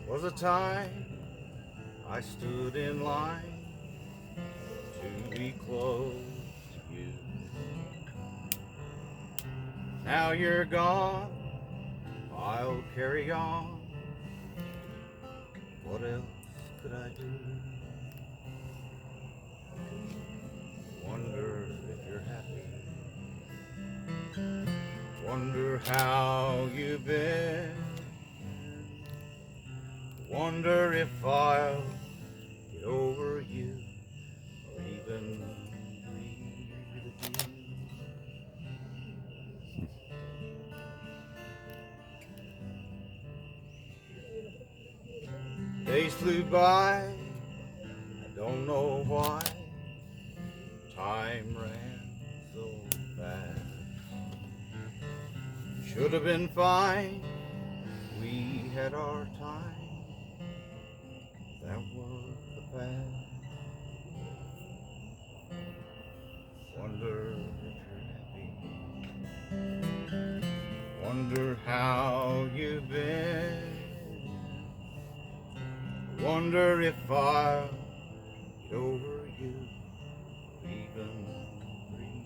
Was a time I stood in line to be close to you. Now you're gone, I'll carry on. What else could I do? Wonder if you're happy. Wonder how you've been. Wonder if I'll get over you or even breathe again. Days flew by, I don't know why. Time ran so fast. Should have been fine, we had our time. That was the past. Wonder if you're happy. Wonder how you've been. Wonder if I'll get over you or even breathe.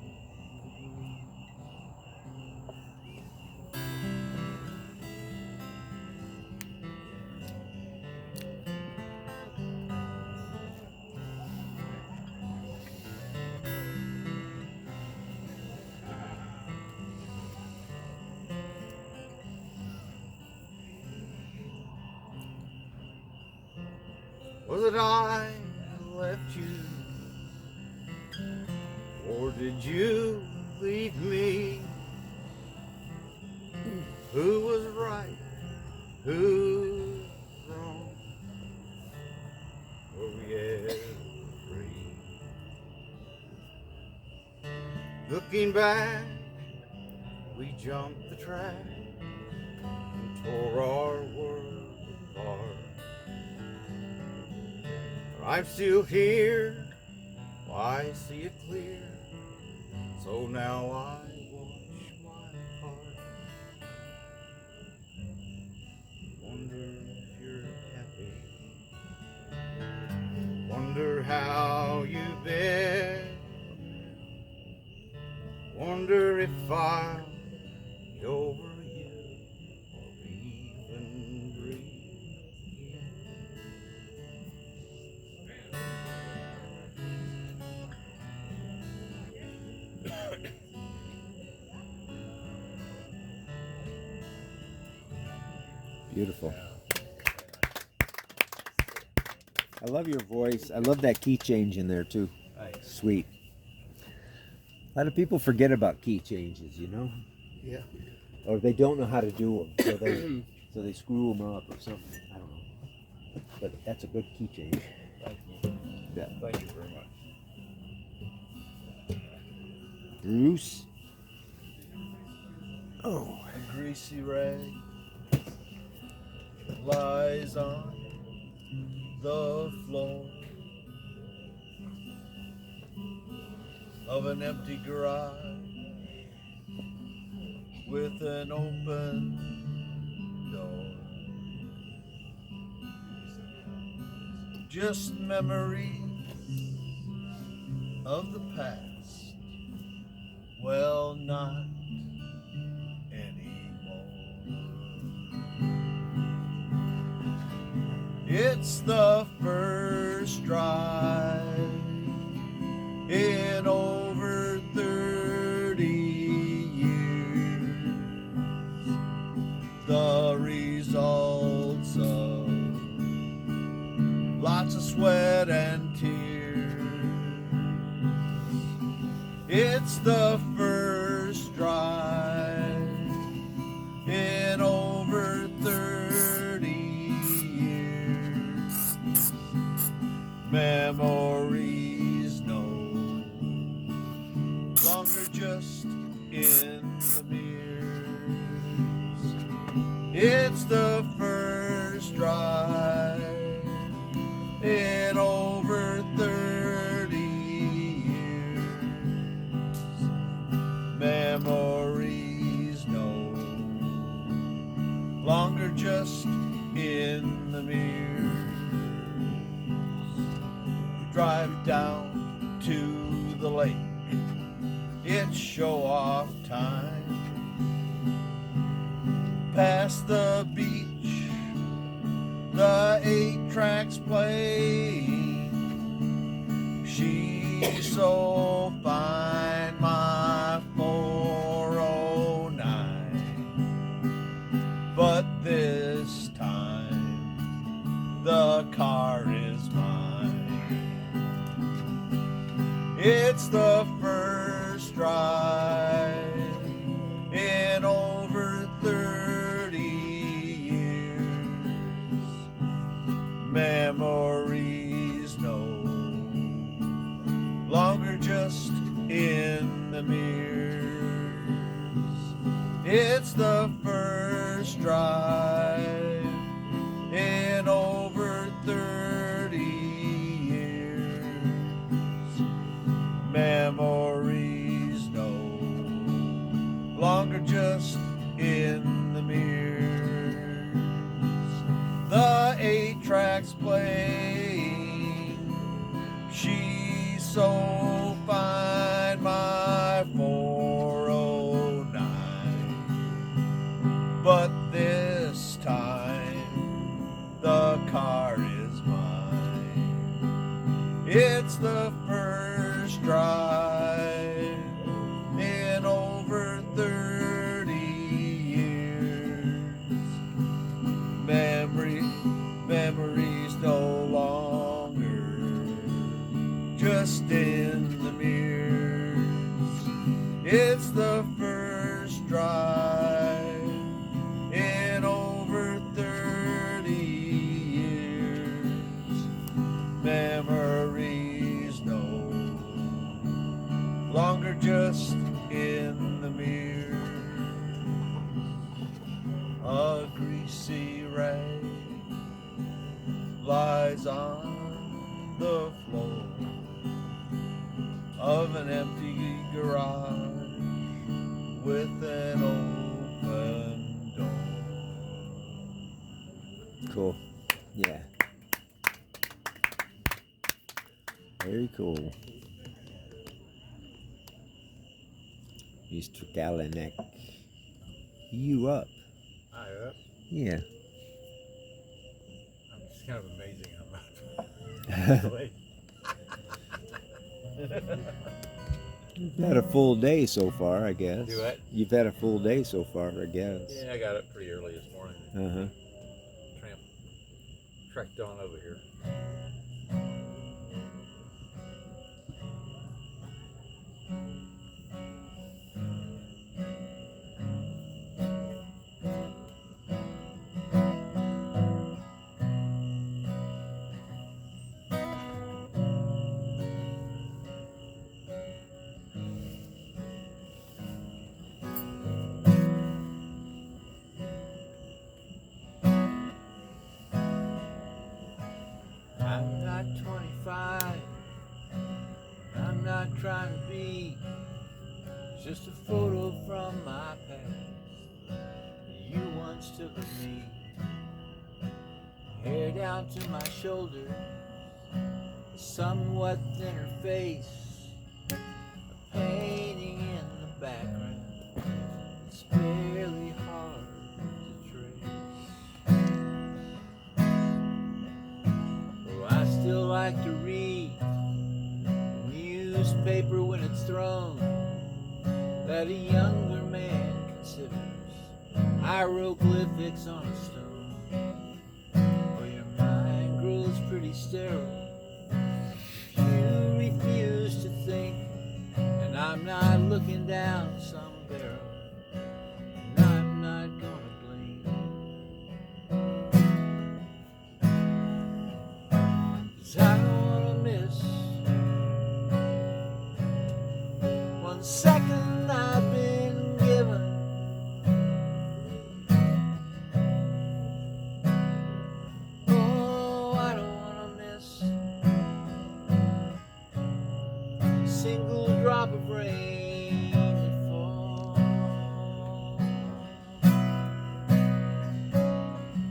Was it I who left you? Or did you leave me? Who was right? Who was wrong? Were we ever free? Looking back, we jumped the track and tore our world apart. I'm still here, I see it clear, so now I watch my heart. Wonder if you're happy. Wonder how you've been. Wonder if I'll get over you or even breathe. Beautiful. I love your voice. I love that key change in there too. Sweet. A lot of people forget about key changes, you know? Yeah. Or they don't know how to do them, so they screw them up or something. I don't know. But that's a good key change. Thank you. Yeah. Thank you very much. Bruce. Oh. A greasy rag lies on the floor of an empty garage with an open door. Just memories of the past. Well, not anymore. It's the first drive in over 30 years. The results of lots of sweat and tears. It's the first drive in over 30 years. Memories no longer just in the mirrors. It's the first first drive in over 30 years. Memories no longer just in the mirrors. Drive down to the lake, it's show-off time. Past the beach, the 8 tracks playing. She's so fine, my 409. But this time, the car is mine. It's the first drive in over 30 years. Memories no longer just in the mirrors. It's the first drive in over 30 years. Memories no longer just in the mirrors. The 8 tracks playing. She's so fine, my 409. But this time, the car is mine. It's the first drive in over 30 years. Memories no longer just in the mirrors. It's the first drive in over 30 years. Memories no longer just in the mirrors. A greasy rag lies on the floor of an empty garage with an open door. Cool. Yeah. Very cool. Mr. Gala neck. You up? I up. Yeah. I'm just kind of amazing. You've had a full day so far, I guess. Do what? You've had a full day so far, I guess. Yeah, I got up pretty early this morning. Trekked on over here. I'm not 25, I'm not trying to be, it's just a photo from my past. You once took of me, hair down to my shoulders, a somewhat thinner face, a painting in the background, it's fairly hard to trace. I still like to read the newspaper when it's thrown that a younger man considers hieroglyphics on a stone. Or your mind grows pretty sterile if you refuse to think, and I'm not looking down some barrel, and I'm not gonna blink. 'Cause I don't wanna miss one second I've been given. single drop of rain that falls.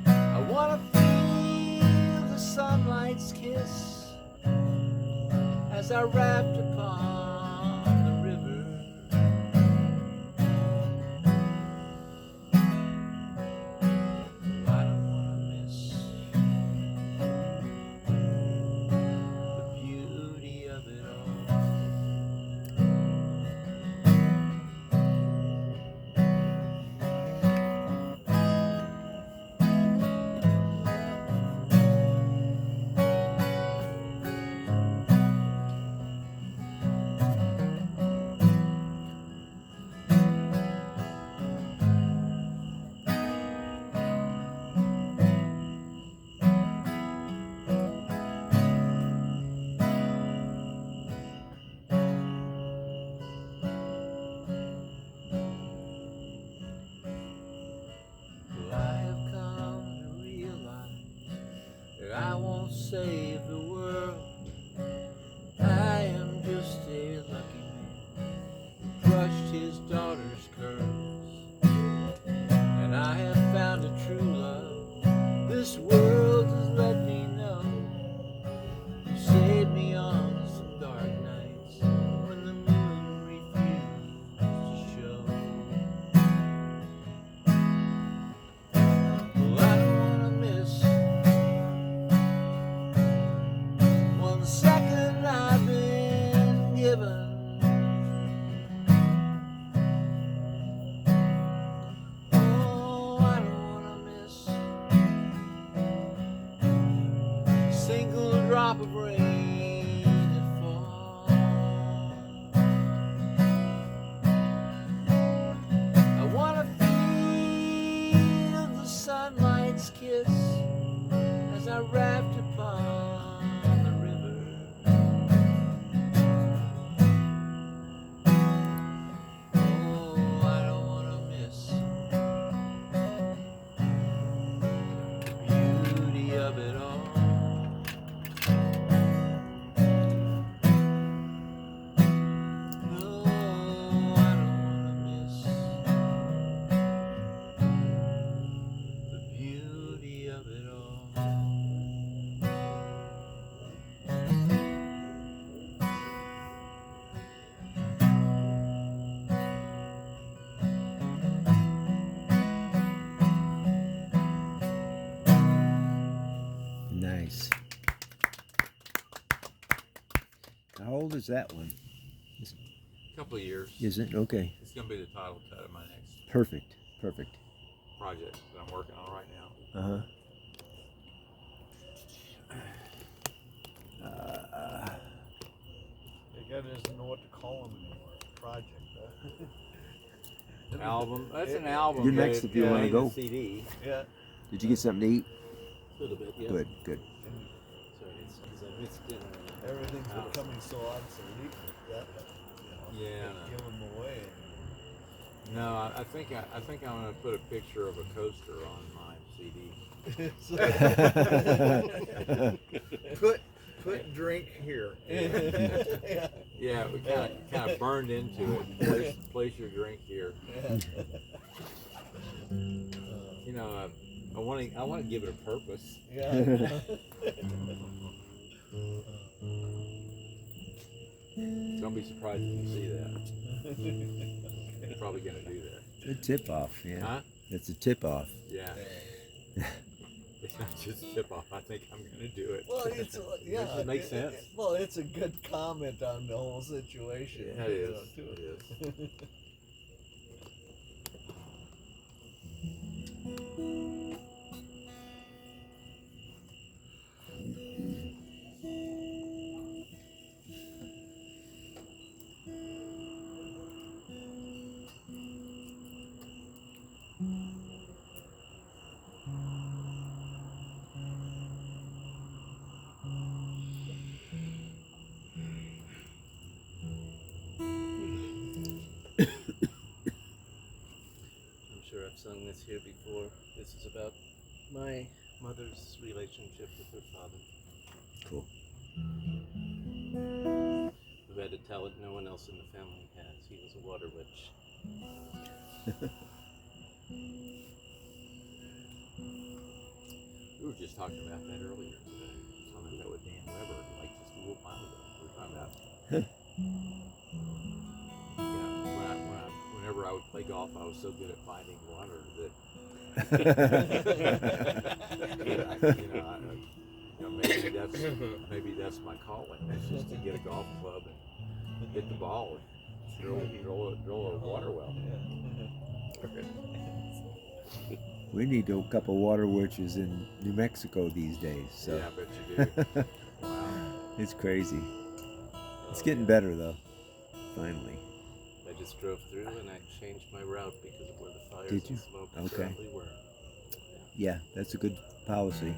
I wanna feel the sunlight's kiss as I wrapped upon the river. I don't wanna miss the beauty of it all. Well, I have come to realize that I won't save the world. I am just a lucky man who crushed his daughter's curls. And I have found a true love. This world has let me know. You saved me on some dark nights when the moon refused to show. Well, I don't wanna miss one second I've been given. Oh, I don't wanna miss a single drop of rain that falls. I wanna feel the sunlight's kiss as I wrapped upon the river. Oh, I don't wanna miss the beauty of it all. No, I don't wanna miss the beauty of it all. Nice. How old is that one? Couple of years. Is it? Okay. It's gonna be the title cut of my next Perfect. Perfect. project that I'm working on right now. Uh-huh. The guy doesn't know what to call him anymore. Project, huh? Album. That's an album. You're but next it if you wanna ain't go. a CD. Yeah. Did you get something to eat? A little bit, yeah. Good, good. So it's a mixed dinner. Everything's becoming so obsolete that, Yeah, I know. give them away. No, I think I'm gonna put a picture of a coaster on my CD. Put drink here. Yeah, we kind of burned into it. Place your drink here. You know, I want to give it a purpose. Yeah. Don't be surprised if you see that. You're probably gonna do that. A tip off, yeah. Huh? It's a tip off. Yeah. It's not just a tip off. I think I'm gonna do it. Well, it's yeah. Does it make sense? Well, it's a good comment on the whole situation. Yeah, it is. Too. It is. Sung this here before. This is about my mother's relationship with her father. Cool. bad to tell it, no one else in the family has. He was a water witch. We were just talking about that earlier today. Talking about that with Dan Weber, like just a little while ago. We were talking about, whenever I would play golf, I was so good at finding water that maybe that's my calling. It's just to get a golf club and hit the ball and drill a water well. We need a couple water witches in New Mexico these days. So. Yeah, I bet you do. Wow. It's crazy. It's getting better though. Finally. I just drove through and I changed my route because of where the fires Did you? and smoke Okay. currently were. Yeah, that's a good policy.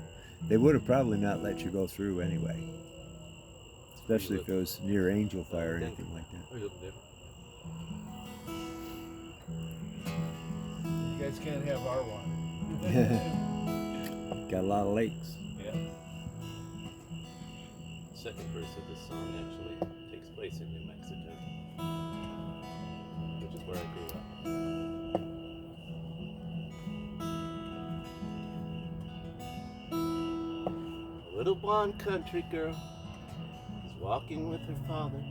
They would have probably not let you go through anyway. Especially if it was near Angel Fire or anything like that. Oh, you'll never. You guys can't have our water. Got a lot of lakes. Yeah. The second verse of this song actually takes place in New Mexico, which is where I grew up. A little blonde country girl is walking with her father.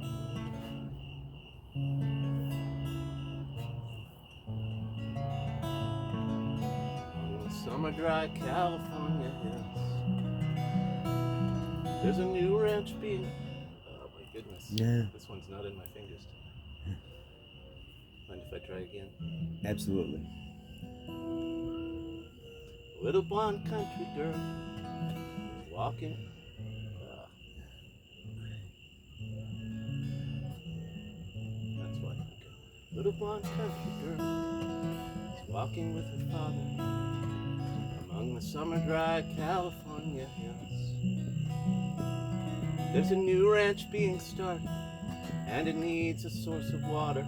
On the summer dry California hills, there's a new ranch being... Oh my goodness. Yeah. This one's not in my fingers. Mind if I try again? Absolutely. Little blonde country girl walking. That's why. Okay. Little blonde country girl is walking with her father among the summer dry California hills. There's a new ranch being started, and it needs a source of water.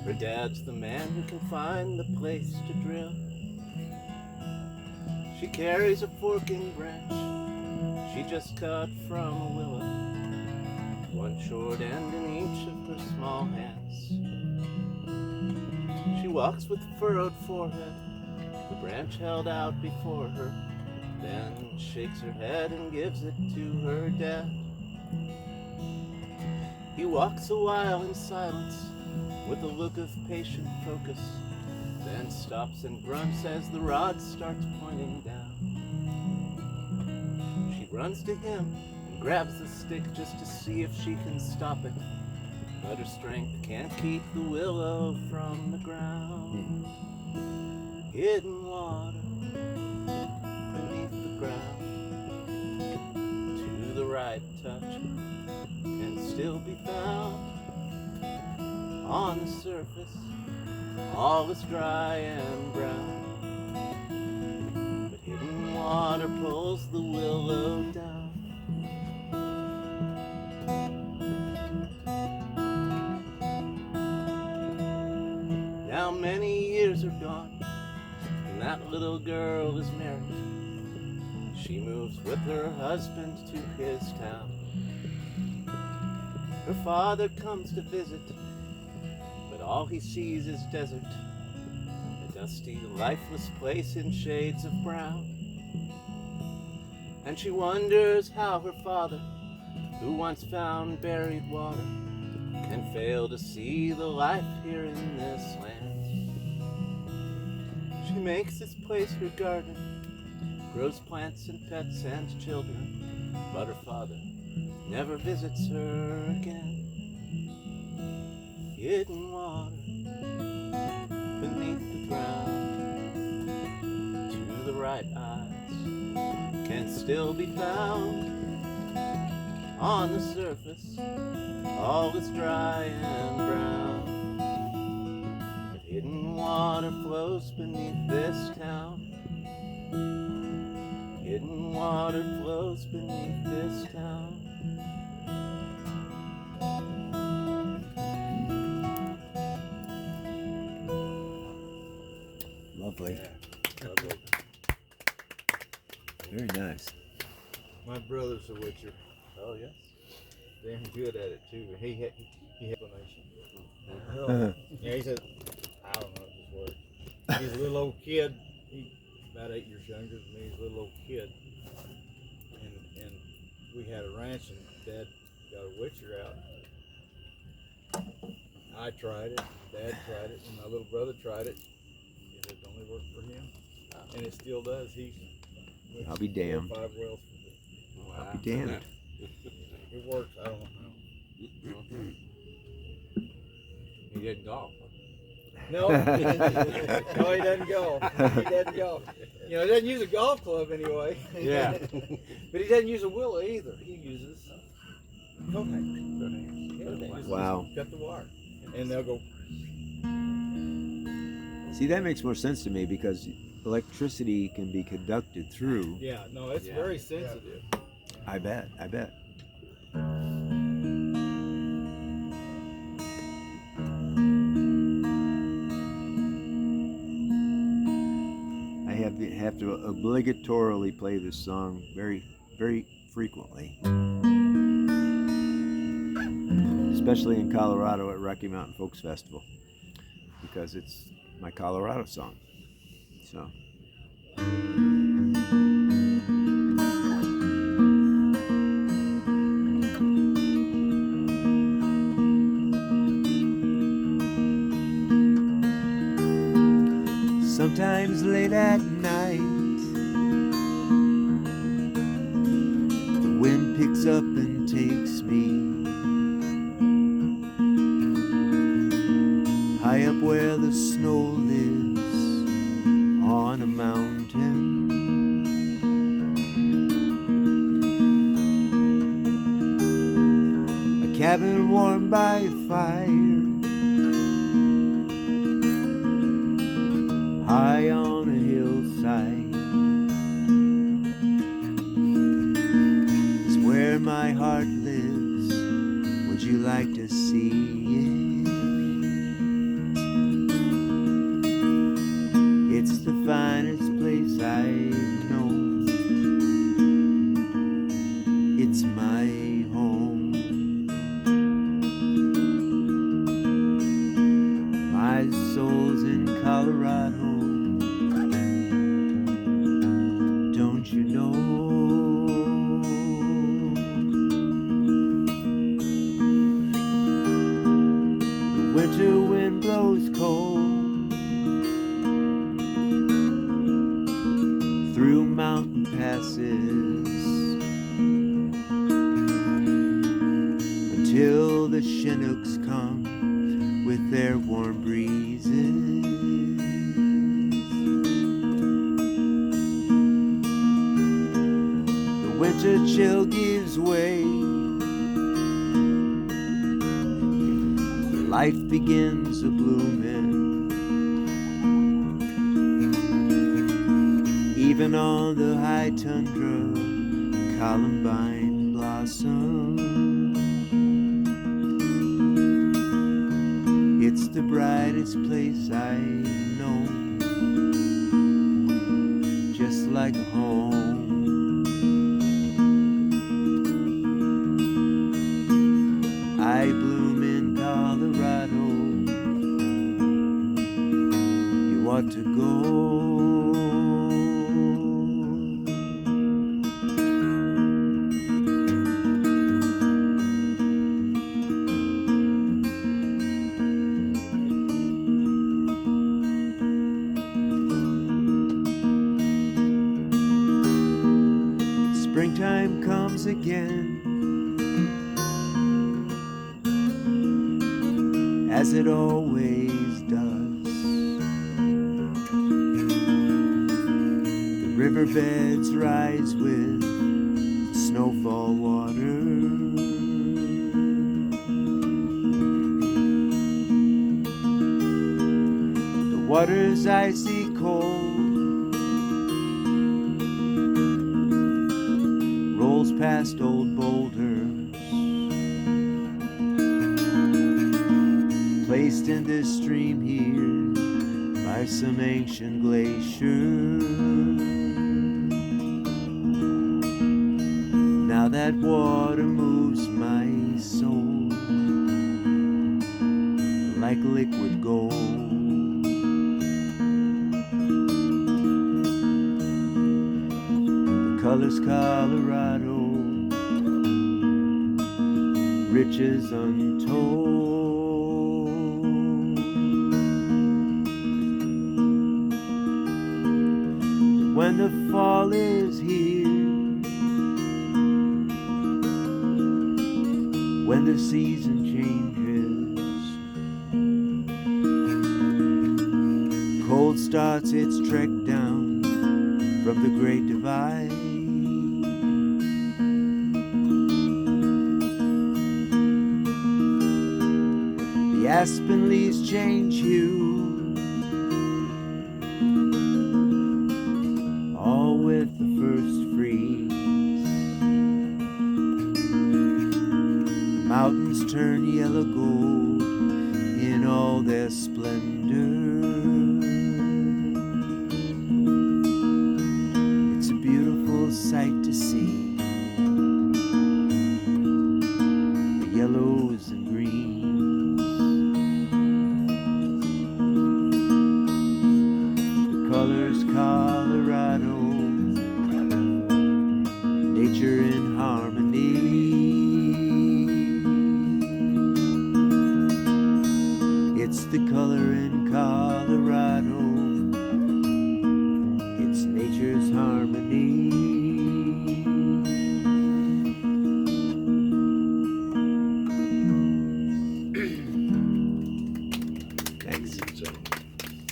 Her dad's the man who can find the place to drill. She carries a forking branch she just cut from a willow, one short end in each of her small hands. She walks with furrowed forehead, the branch held out before her, then shakes her head and gives it to her dad. He walks a while in silence with a look of patient focus, then stops and grunts as the rod starts pointing down. She runs to him and grabs the stick just to see if she can stop it, but her strength can't keep the willow from the ground. Hidden water beneath the ground, to the right touch can still be found. On the surface, all is dry and brown, but hidden water pulls the willow down. Now many years are gone, and that little girl is married. She moves with her husband to his town. Her father comes to visit, but all he sees is desert, a dusty, lifeless place in shades of brown. And she wonders how her father, who once found buried water, can fail to see the life here in this land. She makes this place her garden, grows plants and pets and children, but her father never visits her again. Hidden water beneath the ground, to the right eyes can still be found. On the surface, all is dry and brown, but hidden water flows beneath this town. Hidden water flows beneath this town. Lovely. Lovely. Very nice. My brother's a witcher. Oh, yes. damn good at it too. He had explanation. Uh-huh. Yeah, he said, I don't know, it just worked. He's a little old kid. He's about 8 years younger than me. He's a little old kid. And we had a ranch, and Dad got a witcher out. I tried it, Dad tried it, and my little brother tried it. It only worked for him, and it still does. He's I'll be damned. 4 or 5 wells for it. I'll be damned. It works. I don't know. He didn't golf. No, no, he doesn't golf. He doesn't golf. You know, he doesn't use a golf club anyway. Yeah. But he doesn't use a willow either. He uses coat hangers. Wow. Cut the wire, and they'll go. See, that makes more sense to me because electricity can be conducted through. Yeah, no, it's very sensitive. I bet. I have to obligatorily play this song very, very frequently. Especially in Colorado at Rocky Mountain Folks Festival, because it's my Colorado song. So. Sometimes late at night, the wind picks up and takes me high up where the snow lives on a mountain. A cabin warmed by a fire, high on a hillside, is where my heart lives. Would you like to see it? It's the finest place I know. It's my home. My soul's in Colorado. Don't you know? The winter wind blows cold through mountain passes until the Chinooks come with their warm breezes. The winter chill gives way, life begins a blooming. Even on the high tundra, columbine blossom. It's the brightest place I know, just like home. I bloom in Colorado. You ought to go. Springtime comes again, as it always does. The riverbeds rise with snowfall water. The water's icy cold, rolls past old boulders, placed in this stream here by some ancient glacier. Now that water moves my soul like liquid gold. The colors Colorado, riches untold. When the fall is here, when the season changes, cold starts its trek down from the Great Divide. The aspen leaves change hue, all with the first freeze. Mountains turn yellow gold in all their splendor. It's a beautiful sight to see, the yellows and greens, the colors Colorado, nature in harmony. It's the color in Colorado, it's nature's harmony. Thanks.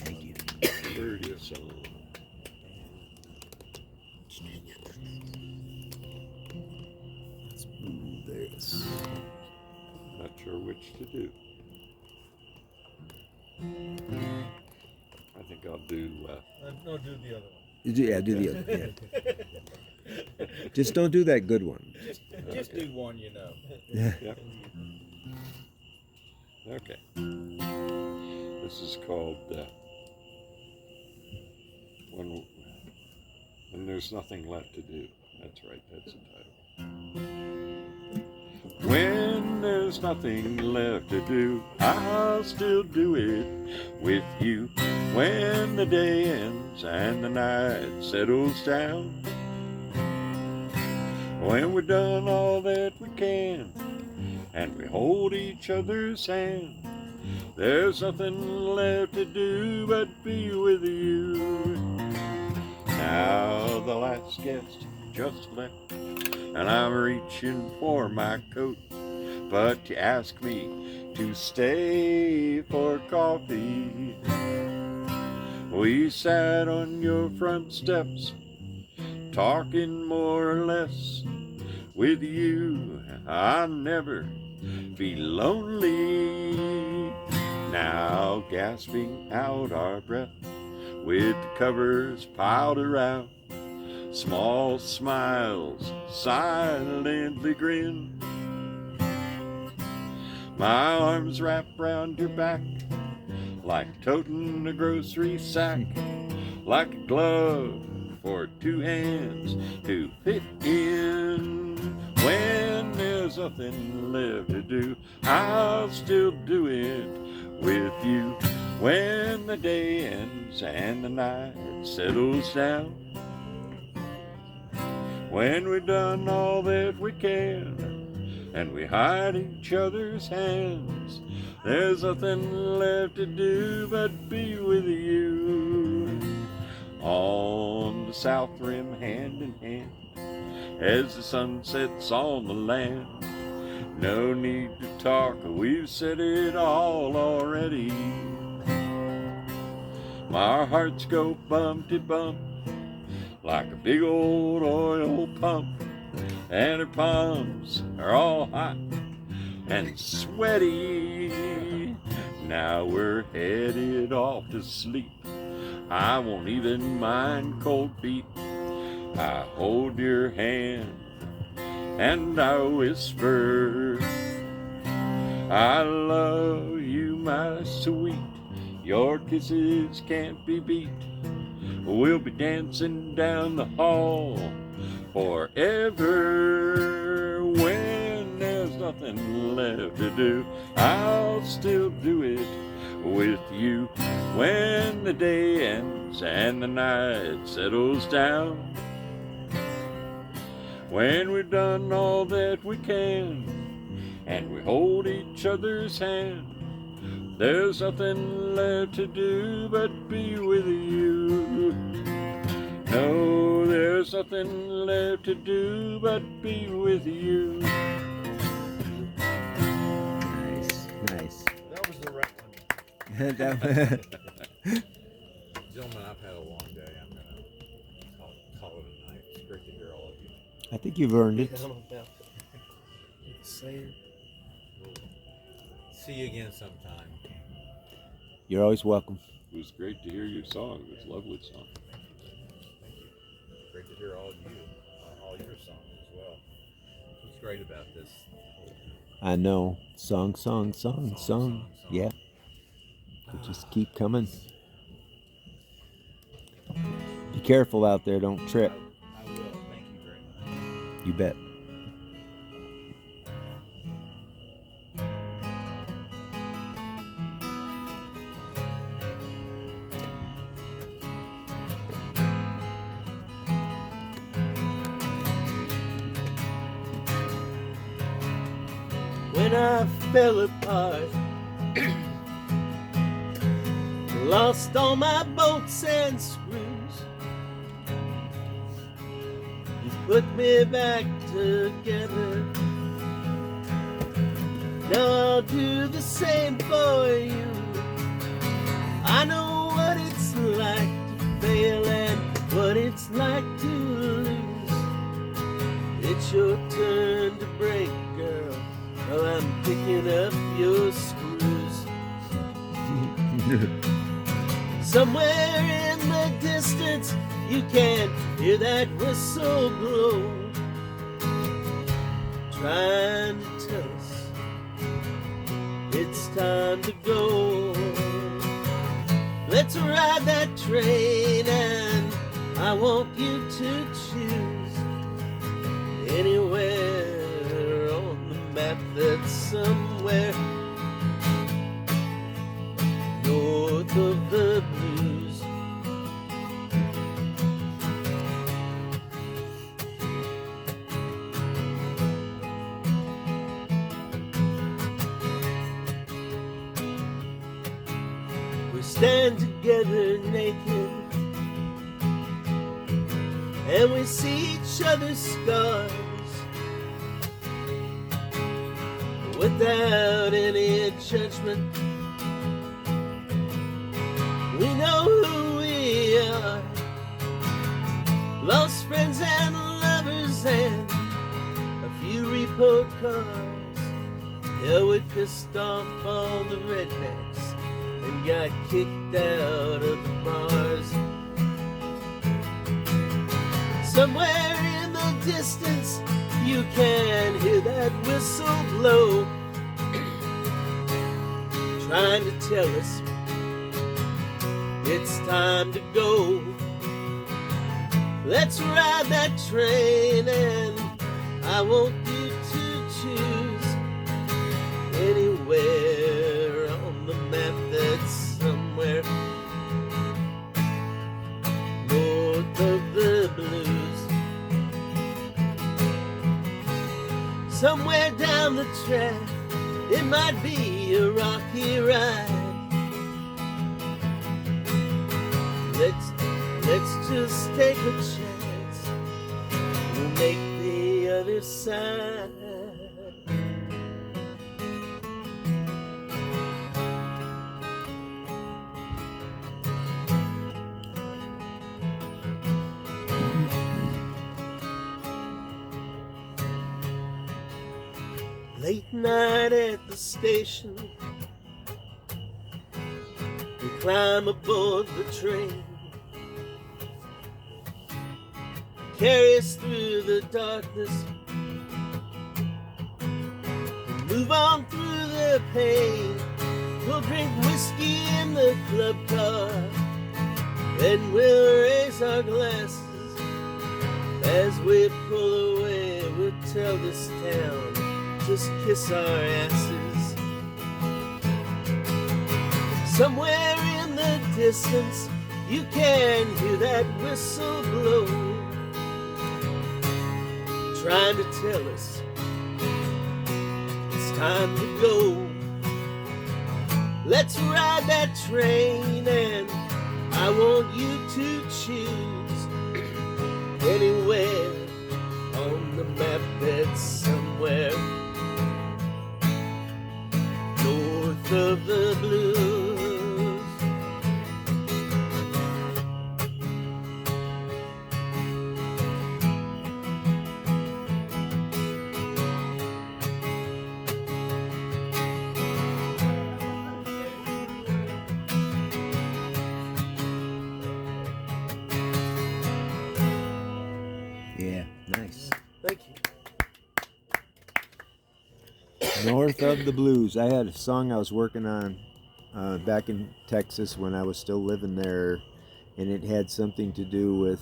Thank you. Where it is, so Let's move this. not sure which to do. I think I'll do. No, do the other one. Yeah, do the other. Yeah. Just don't do that good one. Just do one, you know. Yep. Okay. This is called when there's nothing left to do. That's right. That's the title. When there's nothing left to do, I'll still do it with you. When the day ends and the night settles down, when we're done all that we can and we hold each other's hand, there's nothing left to do but be with you. Now the last guest just left and I'm reaching for my coat, but you ask me to stay for coffee. We sat on your front steps, talking more or less. With you, I'll never be lonely. Now gasping out our breath, with the covers piled around, small smiles silently grin. My arms wrapped round your back, like toting a grocery sack, like a glove for two hands to fit in. When there's nothing left to do, I'll still do it with you. When the day ends and the night settles down, when we've done all that we can and we hide each other's hands, there's nothing left to do but be with you. On the south rim, hand in hand, as the sun sets on the land. No need to talk, we've said it all already. My hearts go bump-de-bump like a big old oil pump, and her palms are all hot and sweaty. Now we're headed off to sleep, I won't even mind cold feet. I hold your hand and I whisper, I love you, my sweet. Your kisses can't be beat. We'll be dancing down the hall forever. nothing left to do, I'll still do it with you. When the day ends and the night settles down, when we've done all that we can and we hold each other's hand, there's nothing left to do but be with you. No, there's nothing left to do but be with you. Nice, nice. That was the right one. That- Gentlemen, I've had a long day. I'm gonna call it a night. It's great to hear all of you. I think you've earned it. I'm about to say it. We'll see you again sometime. You're always welcome. It was great to hear your song. It was a lovely song. Thank you. Great to hear all of you, all your songs as well. What's great about this? I know. Song. Yeah. They just keep coming. Be careful out there. Don't trip. I will. Thank you very much. You bet. When I fell apart, lost all my bolts and screws, you put me back together. Now I'll do the same for you. I know what it's like to fail and what it's like to lose. It's your turn to break, girl. Well, I'm picking up your screws. Somewhere in the distance, you can hear that whistle blow, trying to tell us it's time to go. Let's ride that train, and I want you to choose anywhere on the map that's somewhere north of the blues. We stand together naked, and we see each other's scars without any judgment. We know who we are, lost friends and lovers and a few repo cars. Yeah, we pissed off all the rednecks and got kicked out of the bars. Somewhere in the distance, you can hear that whistle blow, trying to tell us it's time to go. Let's ride that train, and I want you to choose anywhere on the map that's somewhere north of the blues. Somewhere down the track, it might be a rocky ride. Let's just take a chance. We'll make the other side. Late night at the station, we climb aboard the train, carry us through the darkness, move on through the pain. We'll drink whiskey in the club car, then we'll raise our glasses. As we pull away, we'll tell this town just kiss our asses. Somewhere in the distance, you can hear that whistle blow, trying to tell us it's time to go. Let's ride that train, and I want you to choose anywhere on the map that's somewhere north of the blues. Yeah, nice. Thank you. North of the Blues. I had a song I was working on back in Texas when I was still living there, and it had something to do with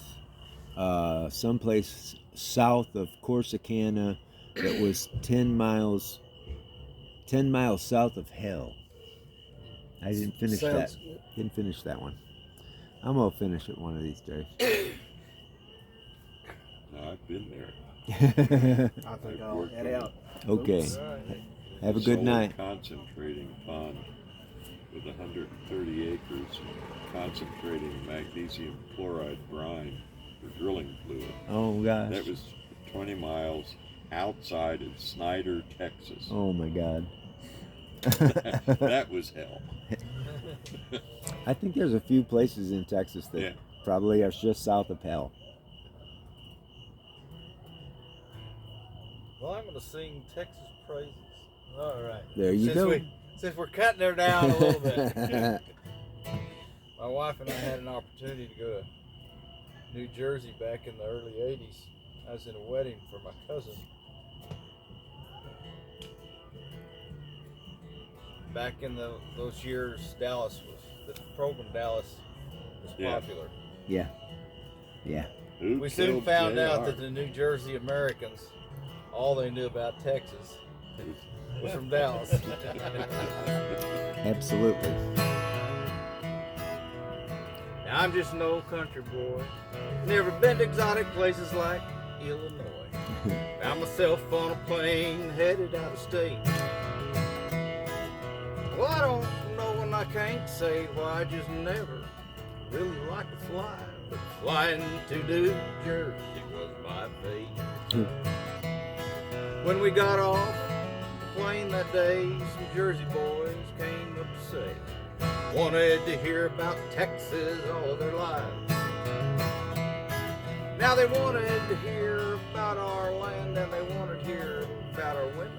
someplace south of Corsicana that was 10 miles south of hell. I didn't finish that. Sounds good. Didn't finish that one. I'm gonna finish it one of these days. No, I've been there. I think I'll worked head on out. Okay. Alright. Have a good Solar night. Concentrating pond with 130 acres concentrating magnesium chloride brine for drilling fluid. Oh gosh. That was 20 miles outside of Snyder, Texas. Oh my God. That was hell. I think there's a few places in Texas that Yeah. probably are just south of hell. Well, I'm going to sing Texas praises. All right. There you go. Since we're cutting her down a little bit. My wife and I had an opportunity to go to New Jersey back in the early 80s. I was in a wedding for my cousin. Back in those years, the program Dallas was Yeah. popular. Yeah. Yeah. Who We soon killed found out JR? that the New Jersey Americans, all they knew about Texas was from Dallas. Absolutely. Now, I'm just an old country boy. Never been to exotic places like Illinois. Found myself on a plane headed out of state. Well, I don't know and I can't say why I just never really liked to fly. But flying to New Jersey was my fate. When we got off the plane that day, some Jersey boys came up to say wanted to hear about Texas all of their lives. Now they wanted to hear about our land and they wanted to hear about our women,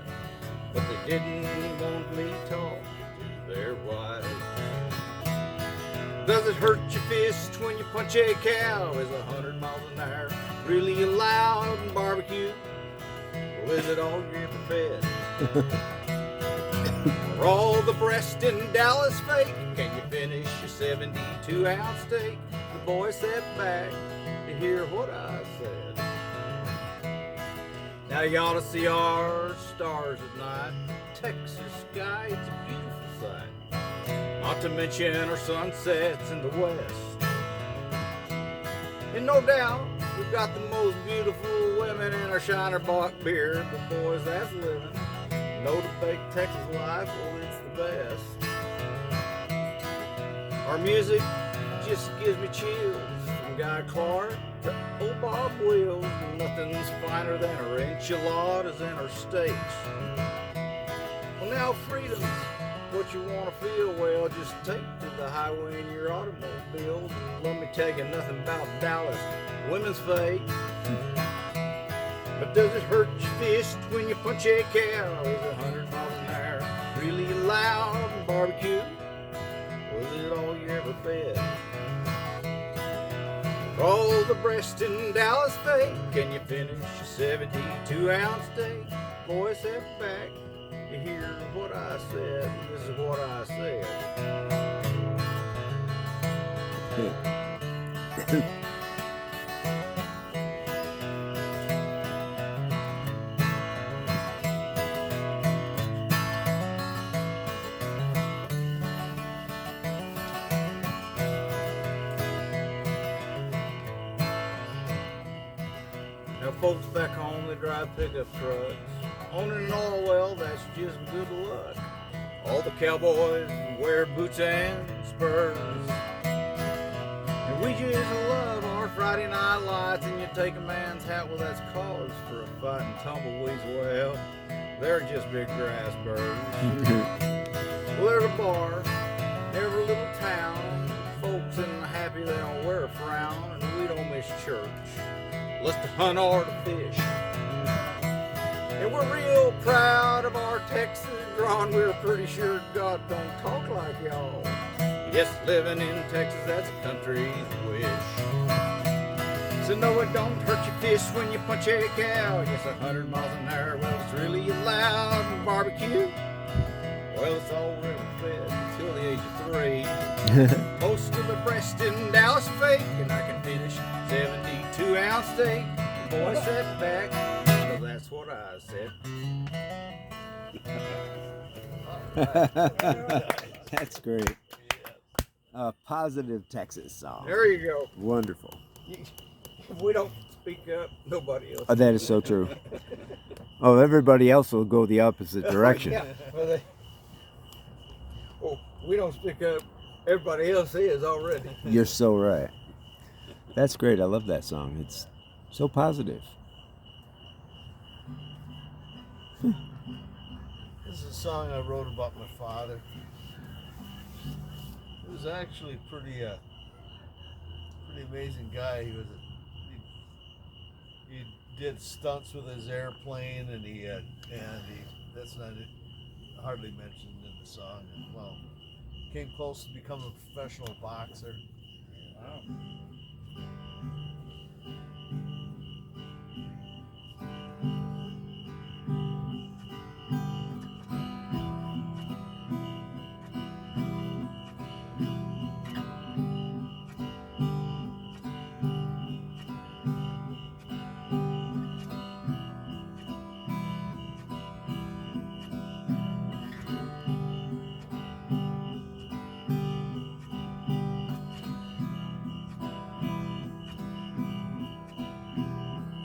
but they didn't want me to talk to their wives. Does it hurt your fist when you punch a cow? Is 100 miles an hour really allowed in barbecue? Or is it all you're ever fed? Are all the breast in Dallas fake? Can you finish your 72-ounce steak? The boy sat back to hear what I said. Now you ought to see our stars at night. Texas sky, it's a beautiful sight. Not to mention our sunsets in the west. And no doubt, we've got the most beautiful women in our Shiner Bock beer. But boys, that's living. No debate, Texas life, well, it's the best. Our music just gives me chills. From Guy Clark to old Bob Wills. Nothing's finer than our enchiladas and our steaks. Well, now freedom's what you want to feel. Well, just take to the highway in your automobile. Let me tell you nothing about Dallas women's fate. But does it hurt your fist when you punch a cow? Is 100 miles an hour really loud in barbecue? Was it all you ever fed? For all the breast in Dallas fake, can you finish your 72-ounce steak? Boy, sit back, you hear what I said. This is what I said. Now folks back home, they drive pickup trucks. Owning an oil well, that's just good luck. All the cowboys wear boots and spurs. And we just love our Friday night lights, and you take a man's hat, well that's cause for a fight, and tumbleweeds, well, they're just big grass birds. Well, there's a bar, every little town, folks in the happy, they don't wear a frown, and we don't miss church. Let's to hunt or to fish. And we're real proud of our Texas drawn. We're pretty sure God don't talk like y'all. Yes, living in Texas, that's a country's wish. So no, it don't hurt your fish when you punch a cow. Yes, 100 miles an hour, well, it's really allowed. And barbecue, well, it's already fed until the age of 3. Most of the breast in Dallas fake, and I can finish 72-ounce steak. The boy sat back, so that's what I said. That's great. A positive Texas song. There you go. Wonderful. If we don't speak up, nobody else. Oh, that is so true. Oh, everybody else will go the opposite direction. Yeah, well, we don't speak up, everybody else is already. You're so right. That's great. I love that song. It's so positive. This is a song I wrote about my father. He was actually pretty amazing guy. He did stunts with his airplane, and he that's not hardly mentioned in the song. And, well, came close to becoming a professional boxer. Wow.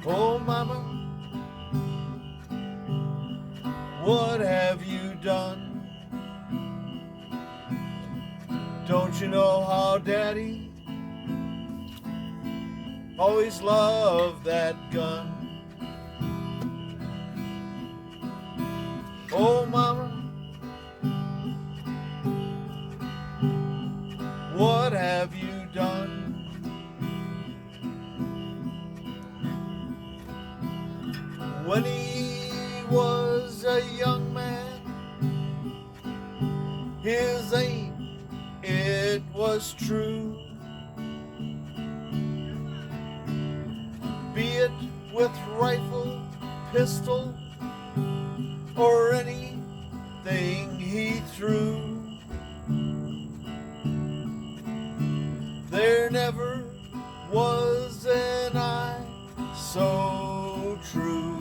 Oh, mama, what have you done? Don't you know how daddy always loved that gun? Oh, mama, what have you done? When he was a young man, his aim, it was true. Be it with rifle, pistol, or anything he threw. There never was an eye so true.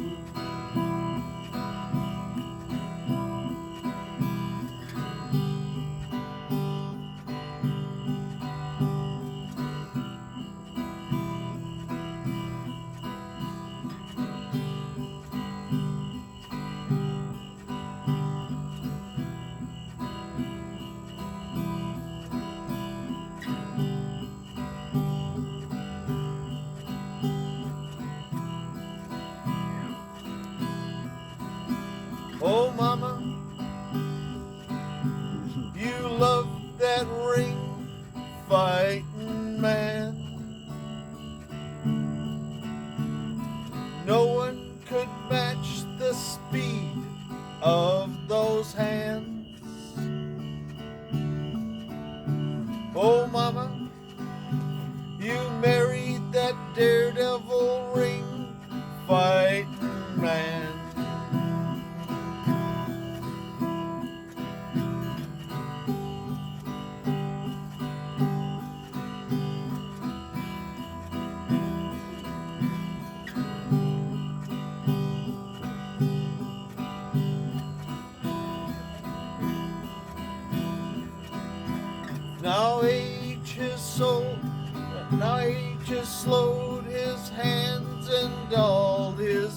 Oh, mama, you love that ring fighting man. No one could match the speed of those hands. Oh, mama, you married that daredevil ring fighting man.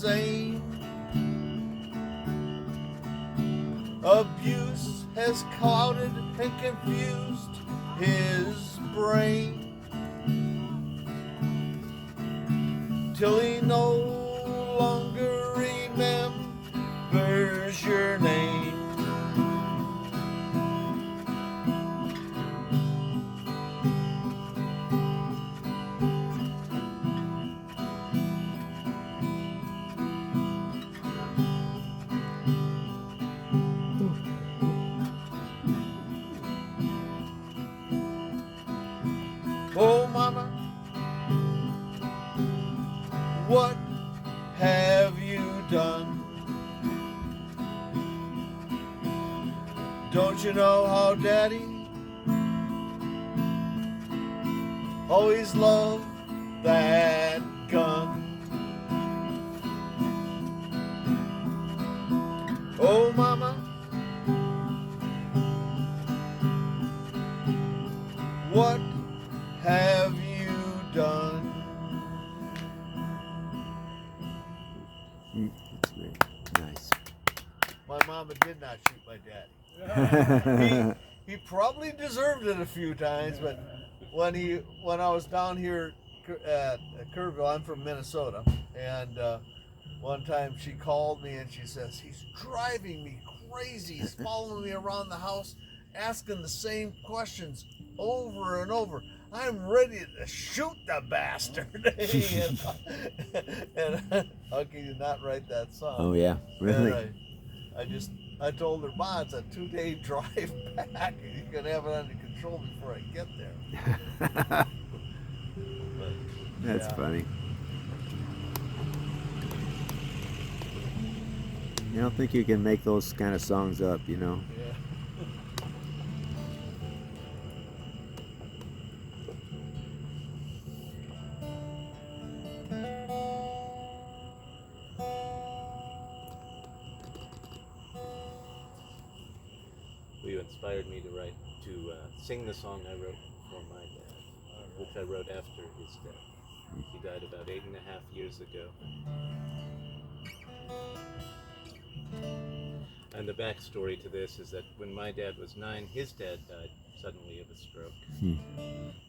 same. Abuse has clouded and confused his brain till he no longer remembers your name. Oh, mama, what have you done? Don't you know how daddy always loved that gun? Oh, mama, what have you done? That's great. Nice. My mama did not shoot my daddy. He probably deserved it a few times, but when I was down here at Kerrville, I'm from Minnesota, and one time she called me and she says, he's driving me crazy. He's following me around the house, asking the same questions over and over. I'm ready to shoot the bastard. and how can you not write that song? Oh yeah, really? And I told her, Ma, it's a 2-day drive back, and you can have it under control before I get there. But, That's yeah. funny. You don't think you can make those kind of songs up, you know? Yeah. You inspired me to sing the song I wrote for my dad, which I wrote after his death. He died about 8.5 years ago. And the backstory to this is that when my dad was 9, his dad died suddenly of a stroke.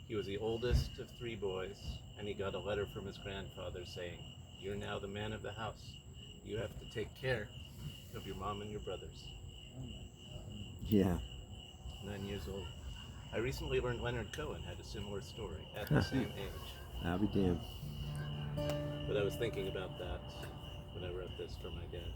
He was the oldest of 3 boys, and he got a letter from his grandfather saying, "You're now the man of the house. You have to take care of your mom and your brothers." Yeah. 9 years old. I recently learned Leonard Cohen had a similar story at the same age. I'll be damned. But I was thinking about that when I wrote this for my dad.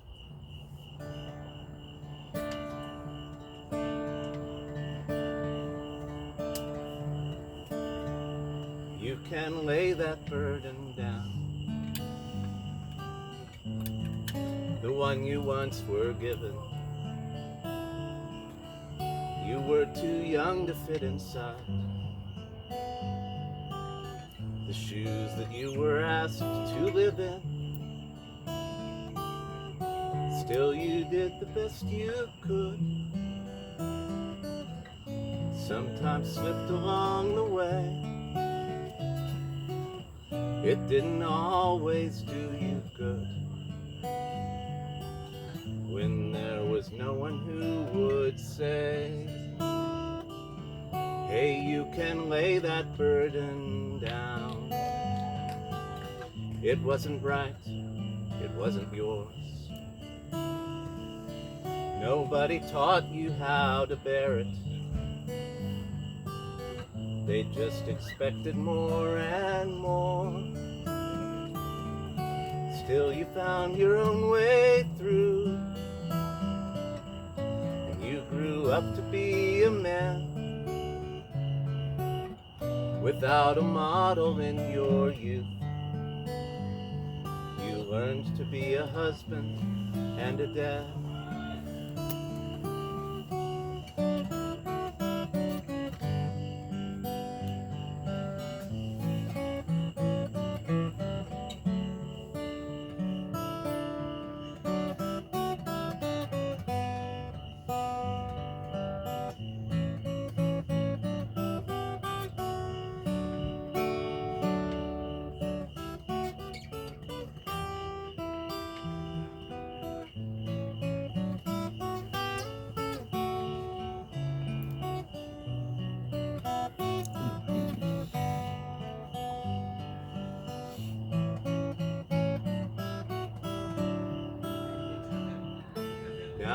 You can lay that burden down, the one you once were given. You were too young to fit inside the shoes that you were asked to live in. Still, you did the best you could. Sometimes slipped along the way. It didn't always do you good. When there was no one who would say, "Hey, you can lay that burden down." It wasn't right, it wasn't yours. Nobody taught you how to bear it. They just expected more and more. Still, you found your own way through, and you grew up to be a man without a model in your youth. You learned to be a husband and a dad.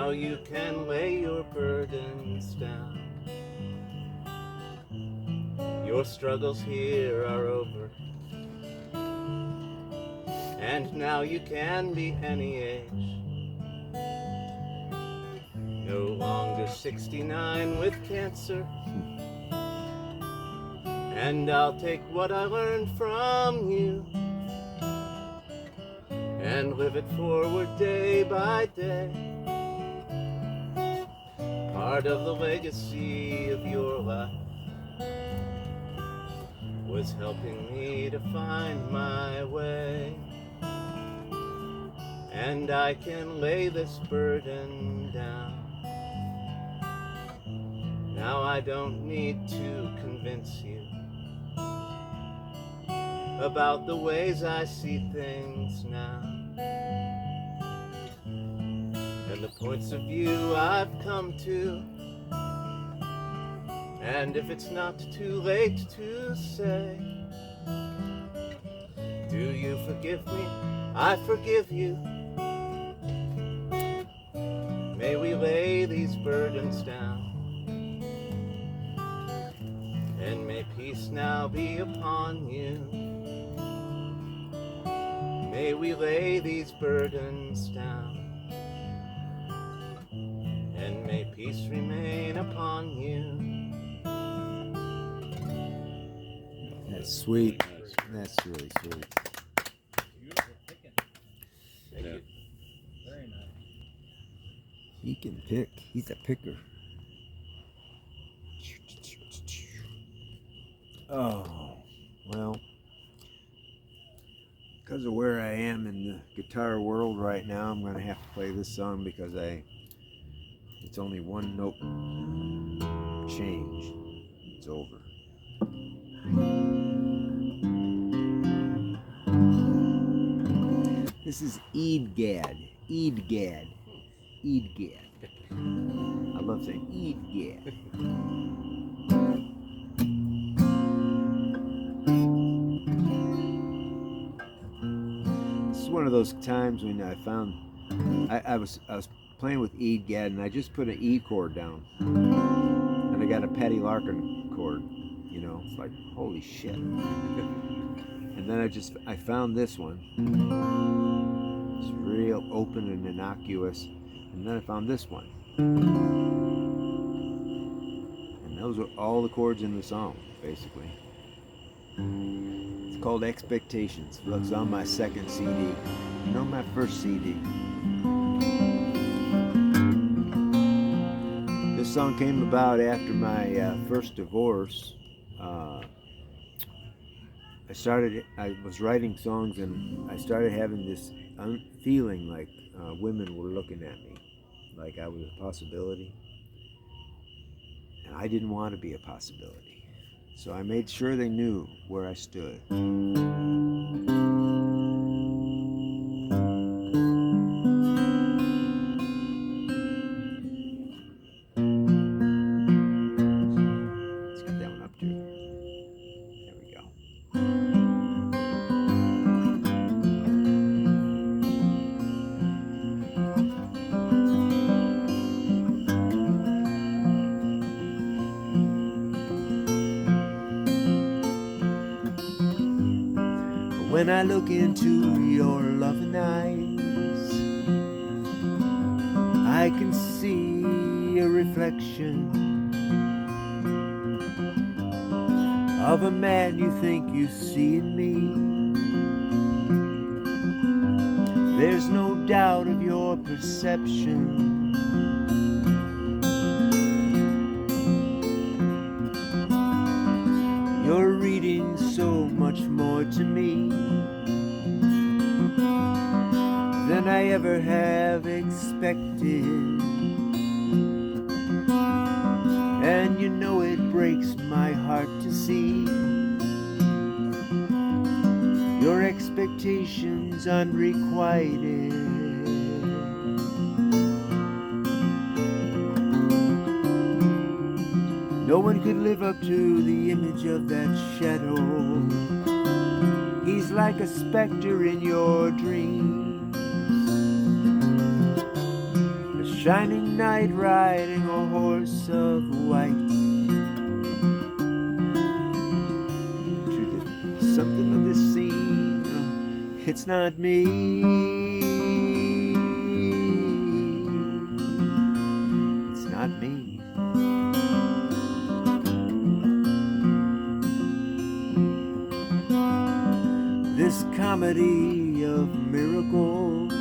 now you can lay your burdens down. Your struggles here are over, and now you can be any age. No longer 69 with cancer. And I'll take what I learned from you and live it forward day by day. Part of the legacy of your life was helping me to find my way. And I can lay this burden down. Now I don't need to convince you about the ways I see things now, and the points of view I've come to. And if it's not too late to say, do you forgive me? I forgive you. May we lay these burdens down, and may peace now be upon you. May we lay these burdens down, and may peace remain upon you. That's sweet. That's really sweet. Beautiful picking. Thank Yeah. you. Very nice. He can pick. He's a picker. Oh, well, because of where I am in the guitar world right now, I'm going to have to play this song because it's only one note change. It's over. This is Eid-Gad. Eid-Gad. Eid-Gad. I love saying Eid-Gad. This is one of those times when I found I was playing with Eid-Gad and I just put an E chord down and I got a Patty Larkin chord. You know, it's like holy shit. And then I found this one. It's real open and innocuous. And then I found this one. And those are all the chords in the song, basically. It's called Expectations. It's on my second CD. No, my first CD. This song came about after my first divorce. I was writing songs and I started having this feeling like women were looking at me, like I was a possibility. And I didn't want to be a possibility. So I made sure they knew where I stood. Let's get that one up too. There we go. When I look into your loving eyes, I can see a reflection of a man you think you see in me. There's no doubt of your perception. You're reading so much more to me than I ever have expected. And you know it breaks my heart to see your expectations unrequited. No one could live up to the image of that shadow. He's like a specter in your dreams, a shining night riding a horse of white. To the something of this scene, oh, it's not me. It's not me. This comedy of miracles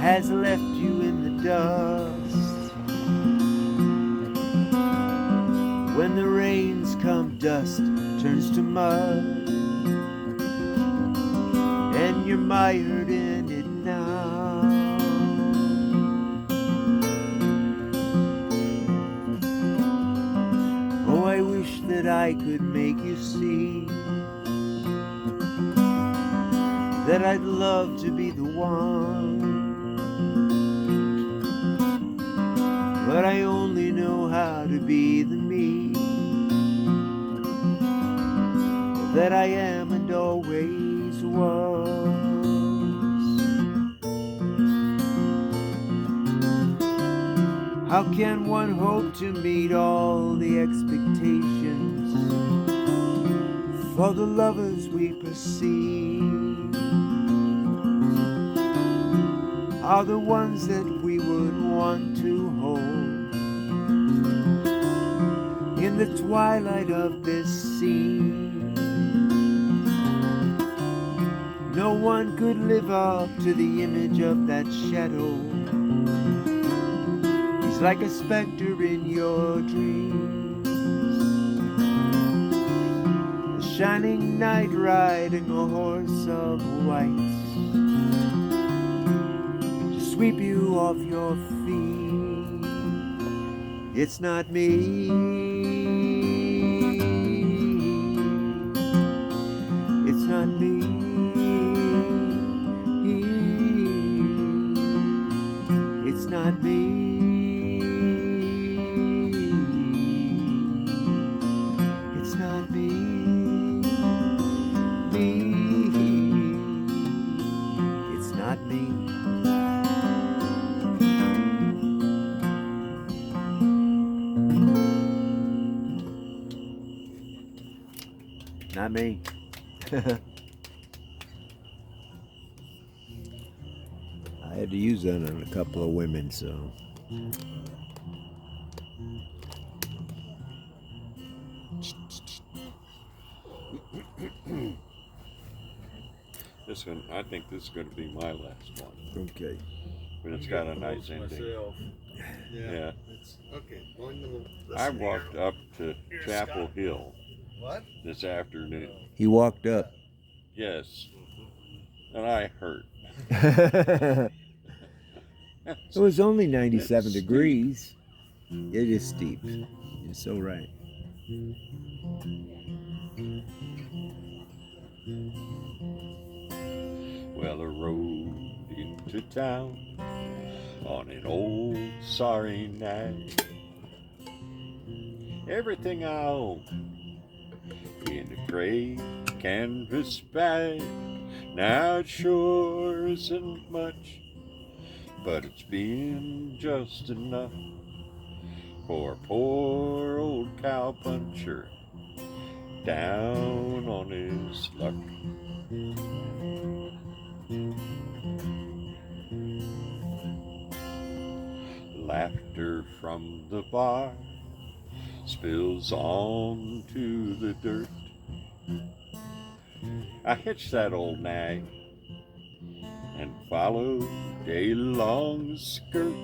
has left you in the dust. When the rains come, dust turns to mud, and you're mired in it now. Oh, I wish that I could make you see that I'd love to be the one, but I only know how to be the me that I am and always was. How can one hope to meet all the expectations for the lovers we perceive are the ones that we would want to hold in the twilight of this scene? No one could live up to the image of that shadow. He's like a specter in your dreams, a shining knight riding a horse of white, sweep you off your feet. It's not me. It's not me. It's not me. It's not me. It's not me. Not me. I had to use that on a couple of women, so. This one, I think this is going to be my last one. Okay. But it's got a nice ending. Myself. Yeah. It's, okay. Going to I walked up to Chapel Hill What? this afternoon. He walked up. Yes. And I hurt. It was only 97 It's degrees. It is steep. You're so right. Well, I rode into town on an old sorry night. Everything I own in a gray canvas bag. Now it sure isn't much, but it's been just enough for a poor old cowpuncher down on his luck. Laughter from the bar spills onto the dirt. I hitched that old nag and followed a long skirt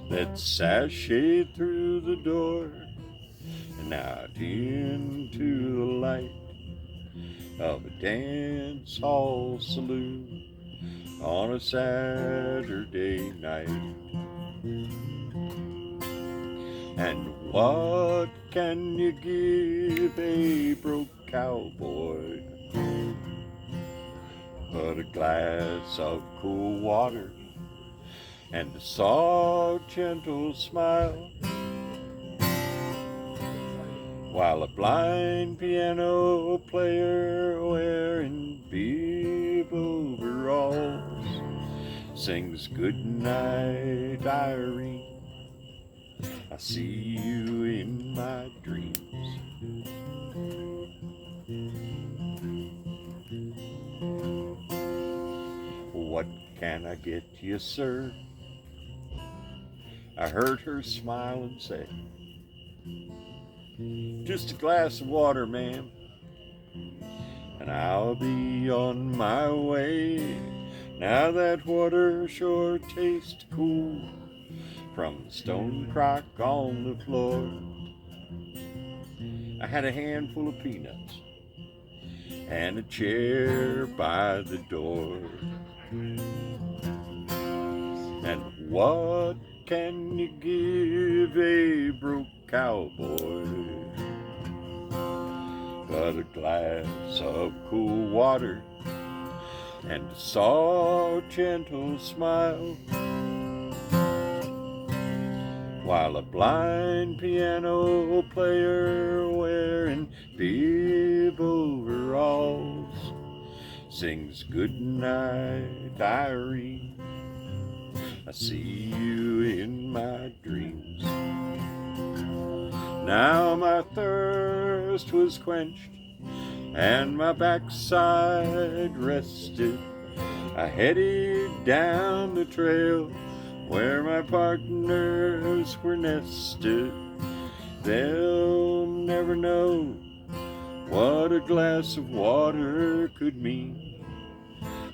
that sashayed through the door and out into the light of a dance hall saloon on a Saturday night. And what can you give a broke cowboy but a glass of cool water and a soft, gentle smile, while a blind piano player wearing bib overalls sings good night, Irene. I see you in my dreams. What can I get you, sir? I heard her smile and say, just a glass of water, ma'am, and I'll be on my way. Now that water sure tastes cool from the stone crock on the floor. I had a handful of peanuts and a chair by the door. And what can you give a broke cowboy but a glass of cool water and a soft, gentle smile, while a blind piano player wearing bib overalls sings good night, Irene. I see you in my dreams. Now my thirst was quenched and my backside rested. I headed down the trail where my partners were nested. They'll never know what a glass of water could mean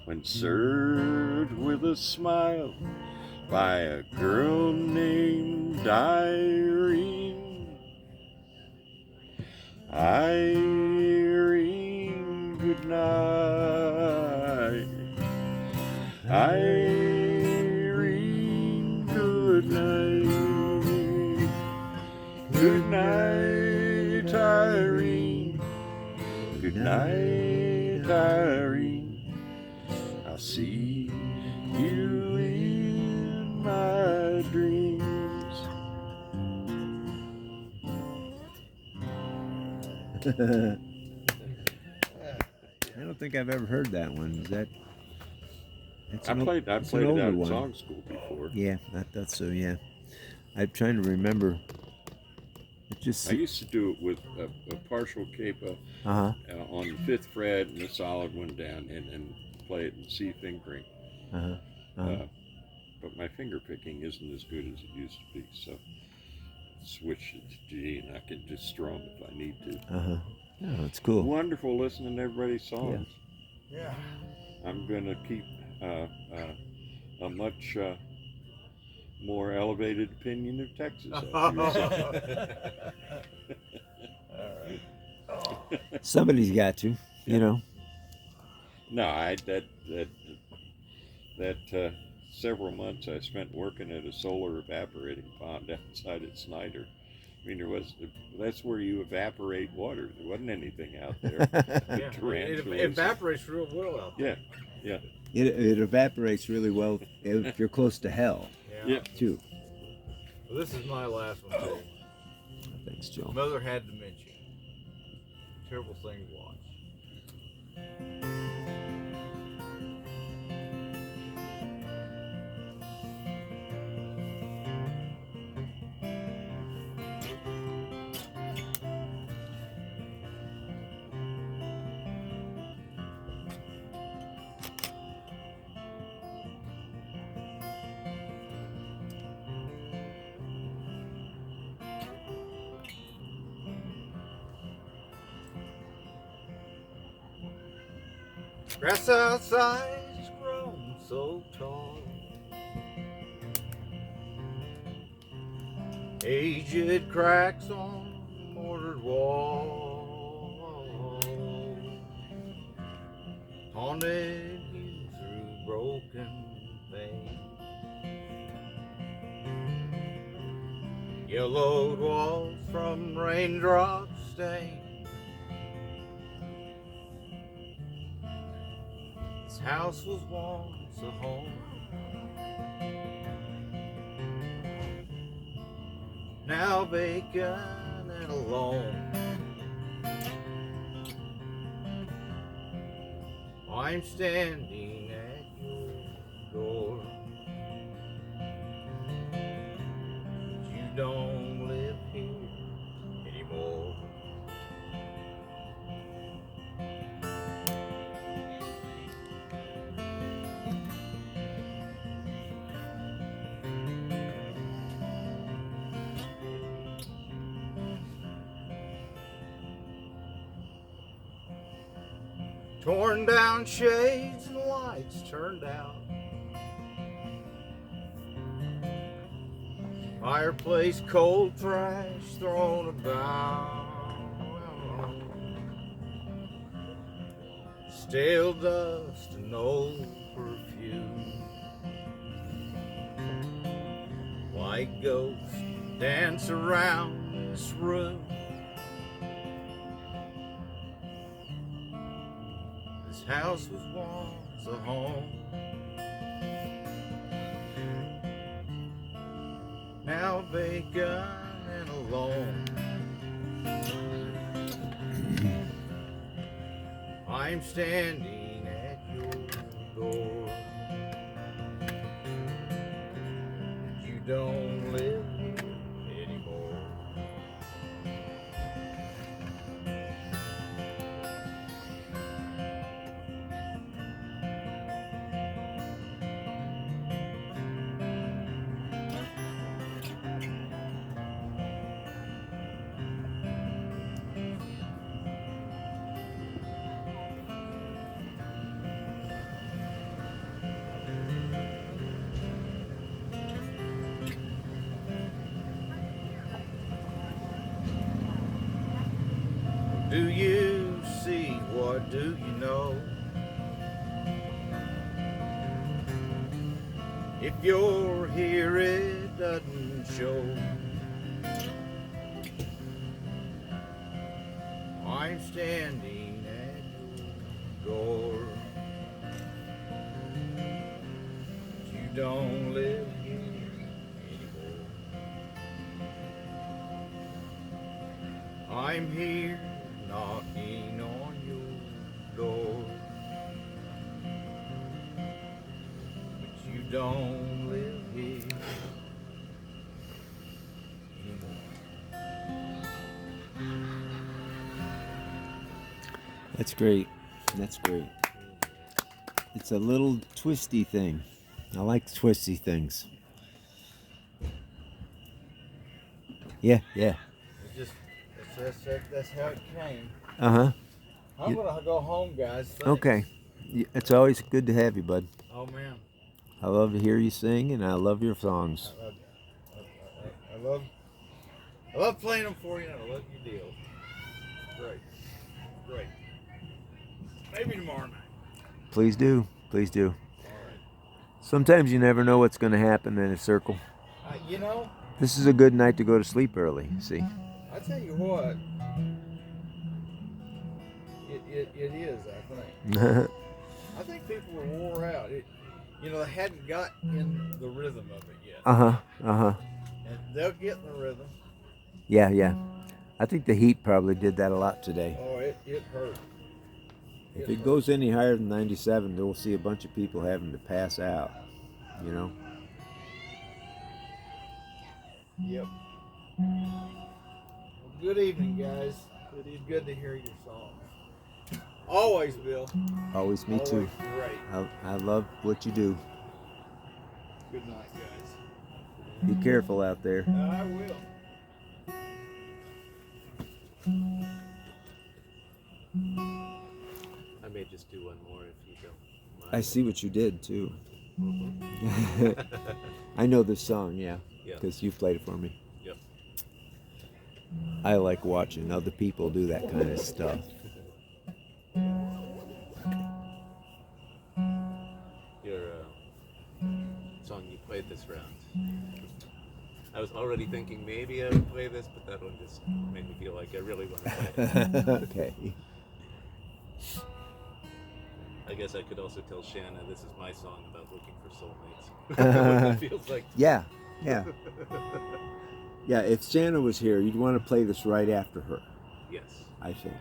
when served with a smile by a girl named Irene. Irene, good night. Irene, good night. Good night, Irene. Good night, Irene. I'll see you in my dreams. I don't think I've ever heard that one. Is that? I played it out older in one. song school before. Yeah, I thought so. Yeah, I'm trying to remember. It just. I used to do it with a partial capo on the 5th fret and a solid one down, and play it in C fingering. But my finger picking isn't as good as it used to be, so switch it to G, and I can just strum if I need to. Oh, that's cool. Wonderful listening to everybody's songs. Yeah. I'm gonna keep a much more elevated opinion of Texas. Somebody's got to, you know. No, that several months I spent working at a solar evaporating pond outside at Snyder. I mean, that's where you evaporate water. There wasn't anything out there. Yeah, it evaporates real well out there. Yeah. It evaporates really well if you're close to hell, Yeah. too. Well, this is my last one too. Thanks, Joe. Mother had dementia. Terrible thing to watch. Grass outside has grown so tall. Aged cracks on mortared walls, haunted you through broken veins. Yellowed walls from raindrops stained. This house was once a home. Now vacant and alone. I'm standing at your door. don't live here anymore. Torn down shades and lights turned out. Fireplace cold trash thrown about. Stale dust and old perfume. White ghosts dance around this room. This house was once a home. Now vacant and alone. I'm standing at your door. You don't live here anymore. Do you see what do you know? If you're here, it doesn't show. I'm standing at your door. You don't live here anymore. I'm here knocking on your door, but you don't live here anymore. That's great. That's great. It's a little twisty thing. I like twisty things. Yeah, yeah. It just that's how it came. Uh-huh. I'm gonna go home, guys. Thanks. Okay. It's always good to have you, bud. Oh man, I love to hear you sing, and I love your songs. I love playing them for you, and I love your deal. Great, great. Maybe tomorrow night. Please do. Please do. All right. Sometimes you never know what's going to happen in a circle. You know, This is a good night to go to sleep early, see? I tell you what, it is. I think people were wore out. They hadn't got in the rhythm of it yet. Uh-huh, uh-huh. And they'll get in the rhythm. Yeah, yeah. I think the heat probably did that a lot today. Oh, it hurt. If it goes any higher than 97, then we'll see a bunch of people having to pass out, you know? Yep. Well, good evening, guys. Good to hear your songs. Always, Bill. Always me too. Always great. I love what you do. Good night, guys. Be careful out there. I will. I may just do one more if you don't mind. I see what you did too. I know this song, yeah, Yeah. because you played it for me. Yep. I like watching other people do that kind of stuff. Your song you played this round. I was already thinking maybe I would play this, but that one just made me feel like I really want to play it. Okay. I guess I could also tell Shanna this is my song about looking for soulmates. What it feels like. Yeah, yeah. Yeah, if Shanna was here, you'd want to play this right after her, Yes. I think.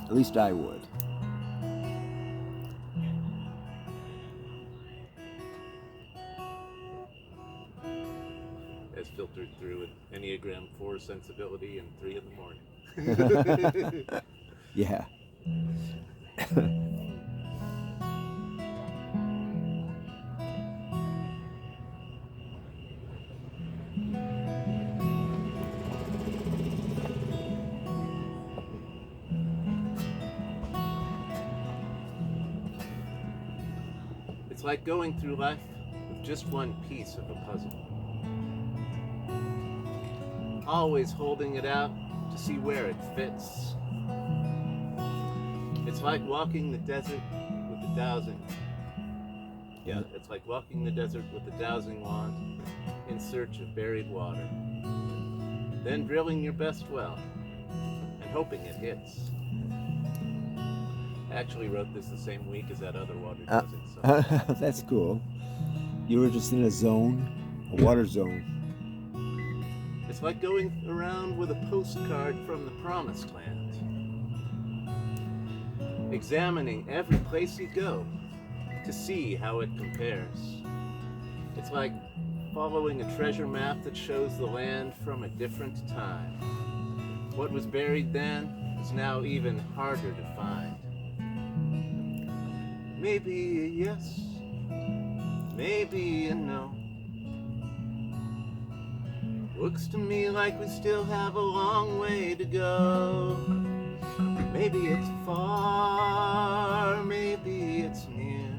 At least I would. As stars filtered through an Enneagram 4 sensibility and 3 in the morning. Yeah. It's like going through life with just one piece of a puzzle. Always holding it out to see where it fits. It's like walking the desert with a dowsing. Yeah, it's like walking the desert with a dowsing wand in search of buried water. Then drilling your best well and hoping it hits. I actually wrote this the same week as that other water dowsing song. That's cool. You were just in a zone, a water zone. It's like going around with a postcard from the promised land. Examining every place you go to see how it compares. It's like following a treasure map that shows the land from a different time. What was buried then is now even harder to find. Maybe a yes, maybe a no. Looks to me like we still have a long way to go. Maybe it's far, maybe it's near.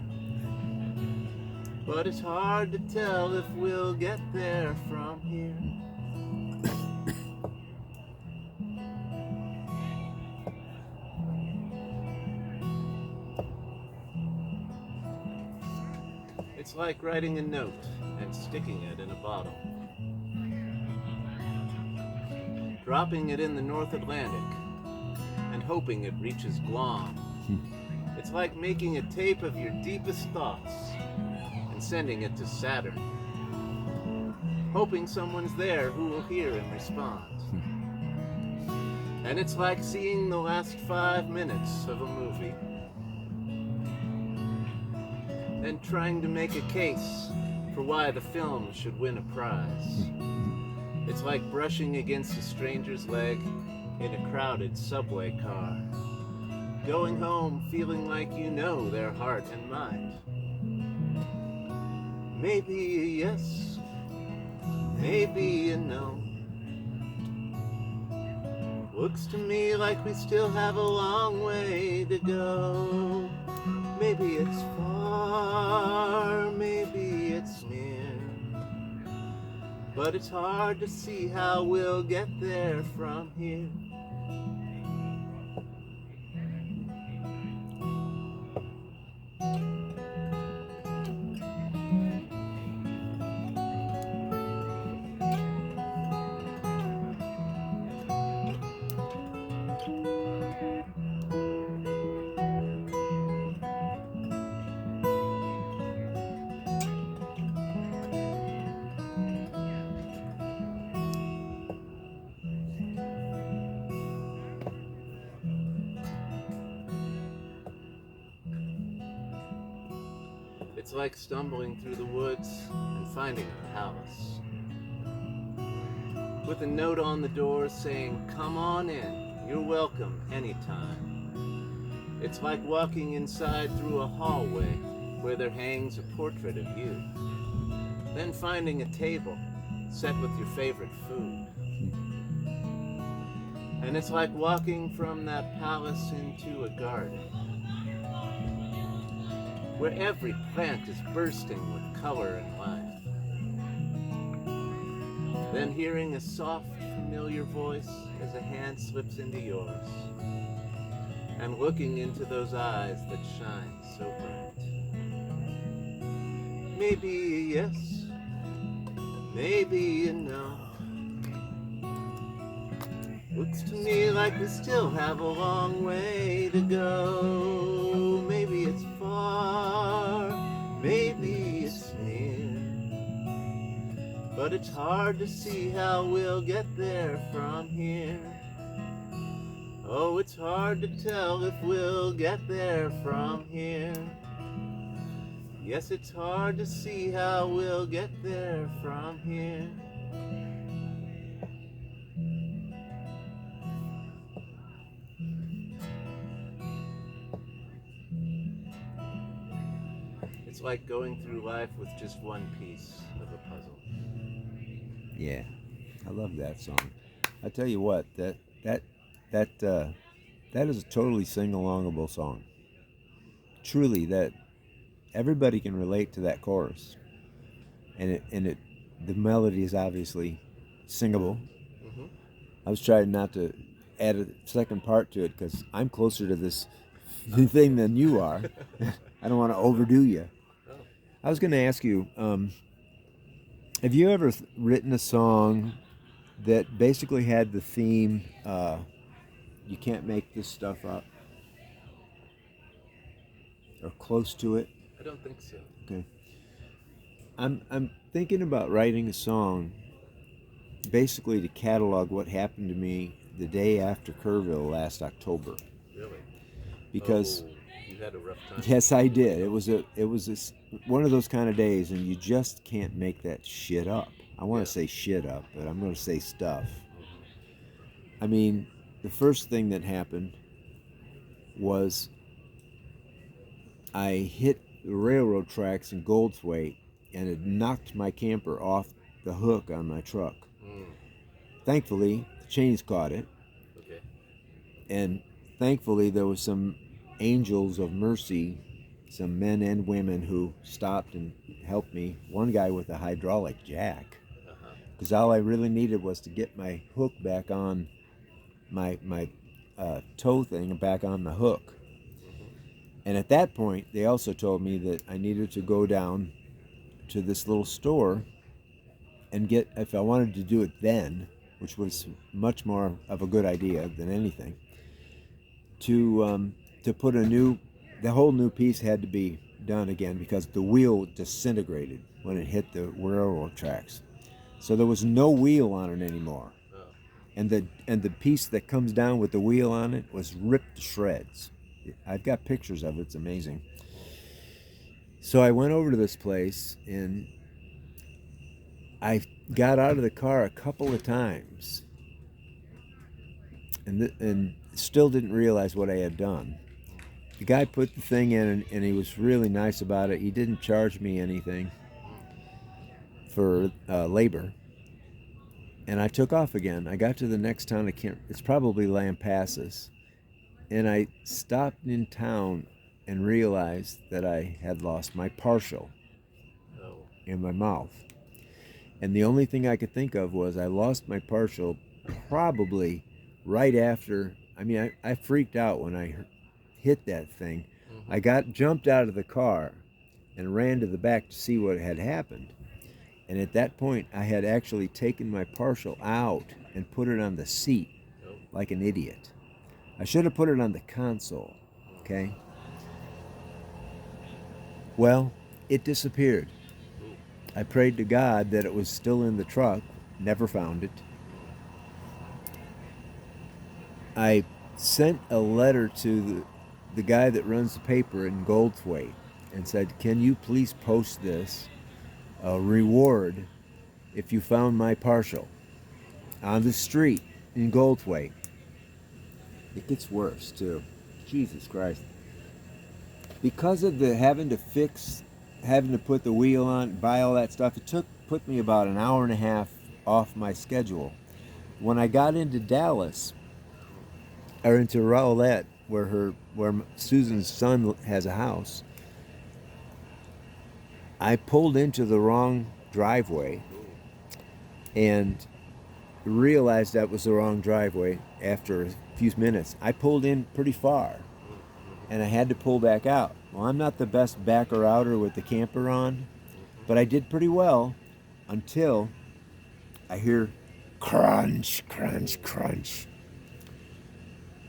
But it's hard to tell if we'll get there from here. It's like writing a note and sticking it in a bottle. Dropping it in the North Atlantic and hoping it reaches Guam. It's like making a tape of your deepest thoughts and sending it to Saturn, hoping someone's there who will hear and respond. And it's like seeing the last 5 minutes of a movie and trying to make a case for why the film should win a prize. It's like brushing against a stranger's leg in a crowded subway car, going home feeling like you know their heart and mind. Maybe a yes, maybe a no. Looks to me like we still have a long way to go. Maybe it's far, maybe it's near. But it's hard to see how we'll get there from here. It's like stumbling through the woods and finding a palace with a note on the door saying, "Come on in, you're welcome anytime." It's like walking inside through a hallway where there hangs a portrait of you, then finding a table set with your favorite food. And it's like walking from that palace into a garden where every plant is bursting with color and life. Then hearing a soft, familiar voice as a hand slips into yours, and looking into those eyes that shine so bright. Maybe a yes, maybe a no. Looks to me like we still have a long way to go. Maybe it's far, maybe it's near. But it's hard to see how we'll get there from here. Oh, it's hard to tell if we'll get there from here. Yes, it's hard to see how we'll get there from here. It's like going through life with just one piece of a puzzle. Yeah, I love that song. I tell you what, that that is a totally sing-alongable song. Truly, that everybody can relate to that chorus, and the melody is obviously singable. Mm-hmm. I was trying not to add a second part to it because I'm closer to this thing than you are. I don't want to overdo you. Oh. I was going to ask you, have you ever written a song that basically had the theme, you can't make this stuff up, or close to it? I don't think so. Okay. I'm thinking about writing a song basically to catalog what happened to me the day after Kerrville last October. Really? Because You had a rough time. yes, I did. It was one of those kind of days, and you just can't make that shit up. I want to say shit up, but I'm going to say stuff. I mean, the first thing that happened was I hit the railroad tracks in Goldthwaite, and it knocked my camper off the hook on my truck. Thankfully, the chains caught it. Okay. And thankfully, there was some angels of mercy, some men and women who stopped and helped me. One guy with a hydraulic jack, because all I really needed was to get my hook back on my toe thing and back on the hook. And at that point, they also told me that I needed to go down to this little store and get, if I wanted to do it then, which was much more of a good idea than anything, to put the whole new piece had to be done again because the wheel disintegrated when it hit the railroad tracks. So there was no wheel on it anymore. And the piece that comes down with the wheel on it was ripped to shreds. I've got pictures of it. It's amazing. So I went over to this place and I got out of the car a couple of times and still didn't realize what I had done. The guy put the thing in and he was really nice about it. He didn't charge me anything for labor. And I took off again. I got to the next town. It's probably Lampasas. And I stopped in town and realized that I had lost my partial in my mouth. And the only thing I could think of was I lost my partial probably right after. I mean, I freaked out when I hit that thing. I jumped out of the car and ran to the back to see what had happened. And at that point, I had actually taken my partial out and put it on the seat like an idiot. I should have put it on the console, okay? Well, it disappeared. I prayed to God that it was still in the truck, never found it. I sent a letter to the guy that runs the paper in Goldthwaite and said, can you please post this reward if you found my partial on the street in Goldthwaite? It gets worse too. Jesus Christ. Because of the having to put the wheel on, buy all that stuff, it put me about an hour and a half off my schedule. When I got into Dallas, or into Rowlett, where Susan's son has a house, I pulled into the wrong driveway and realized that was the wrong driveway after a few minutes. I pulled in pretty far and I had to pull back out. Well, I'm not the best backer outer with the camper on, but I did pretty well until I hear crunch, crunch, crunch.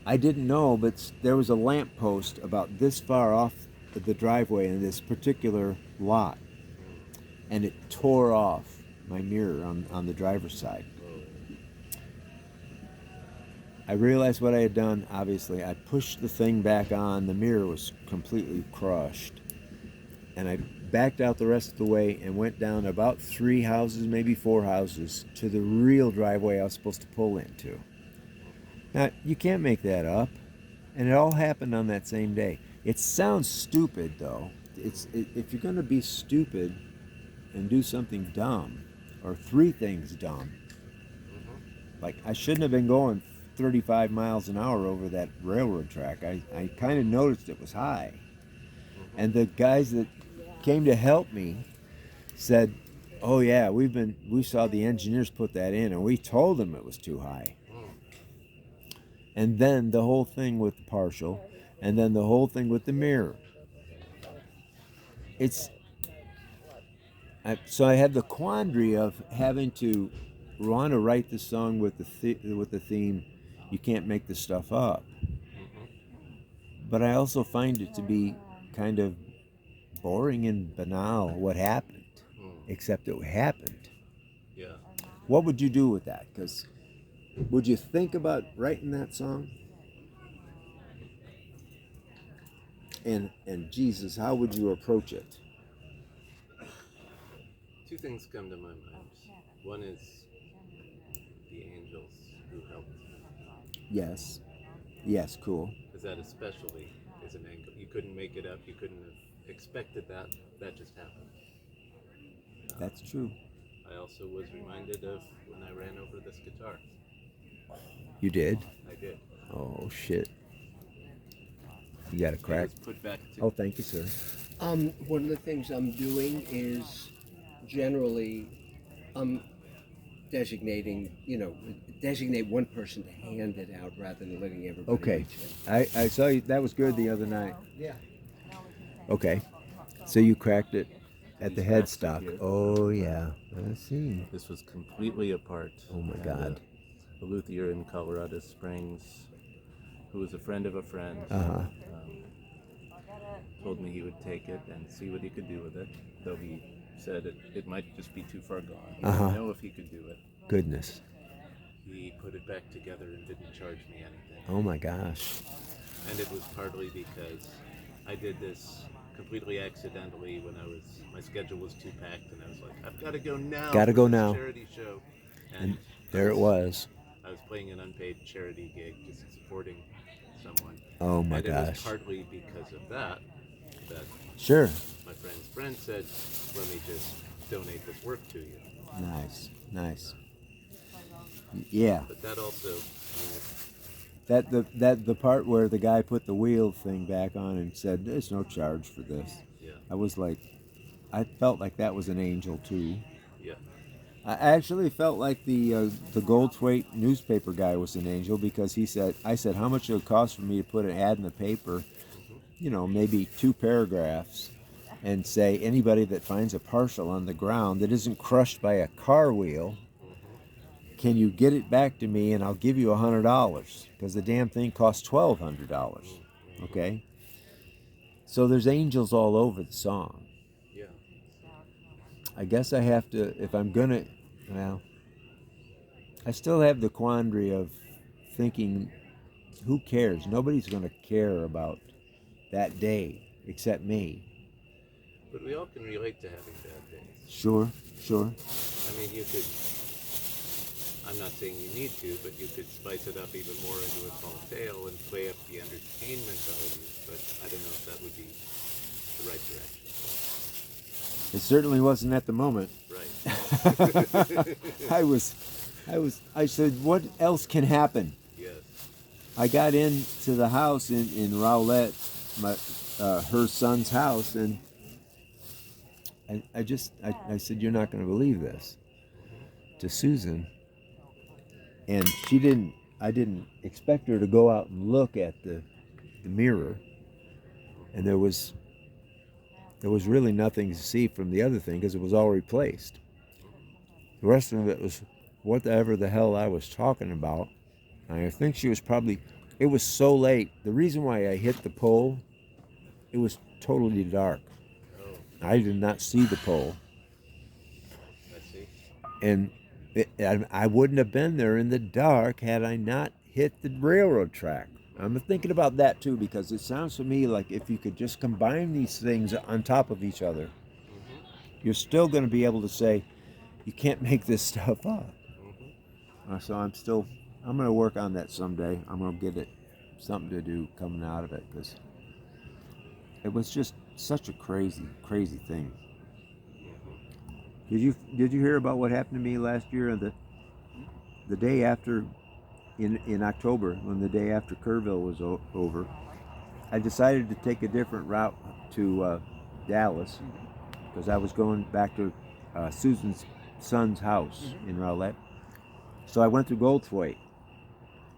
I didn't know, but there was a lamp post about this far off the driveway in this particular lot, and it tore off my mirror on the driver's side. I realized what I had done, obviously. I pushed the thing back on. The mirror was completely crushed. And I backed out the rest of the way and went down about 3 houses, maybe 4 houses, to the real driveway I was supposed to pull into. Now, you can't make that up. And it all happened on that same day. It sounds stupid, though, if you're gonna be stupid and do something dumb, or three things dumb, like I shouldn't have been going 35 miles an hour over that railroad track. I kind of noticed it was high, and the guys that came to help me said, "Oh yeah, we saw the engineers put that in, and we told them it was too high." And then the whole thing with the partial, and then the whole thing with the mirror. So I had the quandary of having to want to write the song with the theme, you can't make this stuff up. But I also find it to be kind of boring and banal what happened, except it happened. Yeah. What would you do with that? Because would you think about writing that song? And Jesus, how would you approach it? Two things come to my mind. One is the angels who helped. Yes, cool. Because that especially is an angle. You couldn't make it up. You couldn't have expected that. That just happened. That's true. I also was reminded of when I ran over this guitar. You did? I did. Oh shit. You got a crack? It was put back to. Oh, thank you, sir. One of the things I'm doing is generally designate one person to hand it out rather than letting everybody Okay. reach it. I saw you. That was good the other night. Yeah. Okay. So you cracked it at the These headstock. here. Oh yeah. I see. This was completely apart. Oh my And, God. A luthier in Colorado Springs, who was a friend of a friend, told me he would take it and see what he could do with it. Though he said it might just be too far gone. He didn't know if he could do it. Goodness. He put it back together and didn't charge me anything. Oh my gosh. And it was partly because I did this completely accidentally when my schedule was too packed, and I was like, I've got to go now. Gotta for go this now. Charity show. And There it was. I was playing an unpaid charity gig, just supporting someone. Oh my and it gosh. was partly because of that Sure. my friend's friend said, let me just donate this work to you. Nice. Yeah. But that also, I mean, The part where the guy put the wheel thing back on and said, "There's no charge for this." yeah, I was like, I felt like that was an angel too. yeah. I actually felt like the Goldthwait newspaper guy was an angel because I said, how much it would cost for me to put an ad in the paper, maybe 2 paragraphs, and say anybody that finds a partial on the ground that isn't crushed by a car wheel, can you get it back to me and I'll give you $100 because the damn thing costs $1,200. Okay, so there's angels all over the song. Yeah. I guess I have to, if I'm gonna, I still have the quandary of thinking, who cares? Nobody's gonna care about that day except me. But we all can relate to having bad days. Sure. I mean, you could, I'm not saying you need to, but you could spice it up even more into a tall tale and play up the entertainment value, but I don't know if that would be the right direction. It certainly wasn't at the moment. Right. I said, what else can happen? Yes. I got into the house in Rowlett, her son's house, and I said, you're not going to believe this, to Susan. And I didn't expect her to go out and look at the mirror. And there was really nothing to see from the other thing because it was all replaced. The rest of it was whatever the hell I was talking about. And I think it was so late. The reason why I hit the pole, it was totally dark. I did not see the pole. I see. And I wouldn't have been there in the dark had I not hit the railroad track. I'm thinking about that too because it sounds to me like if you could just combine these things on top of each other, you're still going to be able to say, you can't make this stuff up. So I'm going to work on that someday. I'm going to get it something to do coming out of it because it was just such a crazy thing. Did you hear about what happened to me last year? The day after, in October, when the day after Kerrville was over, I decided to take a different route to Dallas because I was going back to Susan's son's house in Rowlett. So I went through Goldthwaite.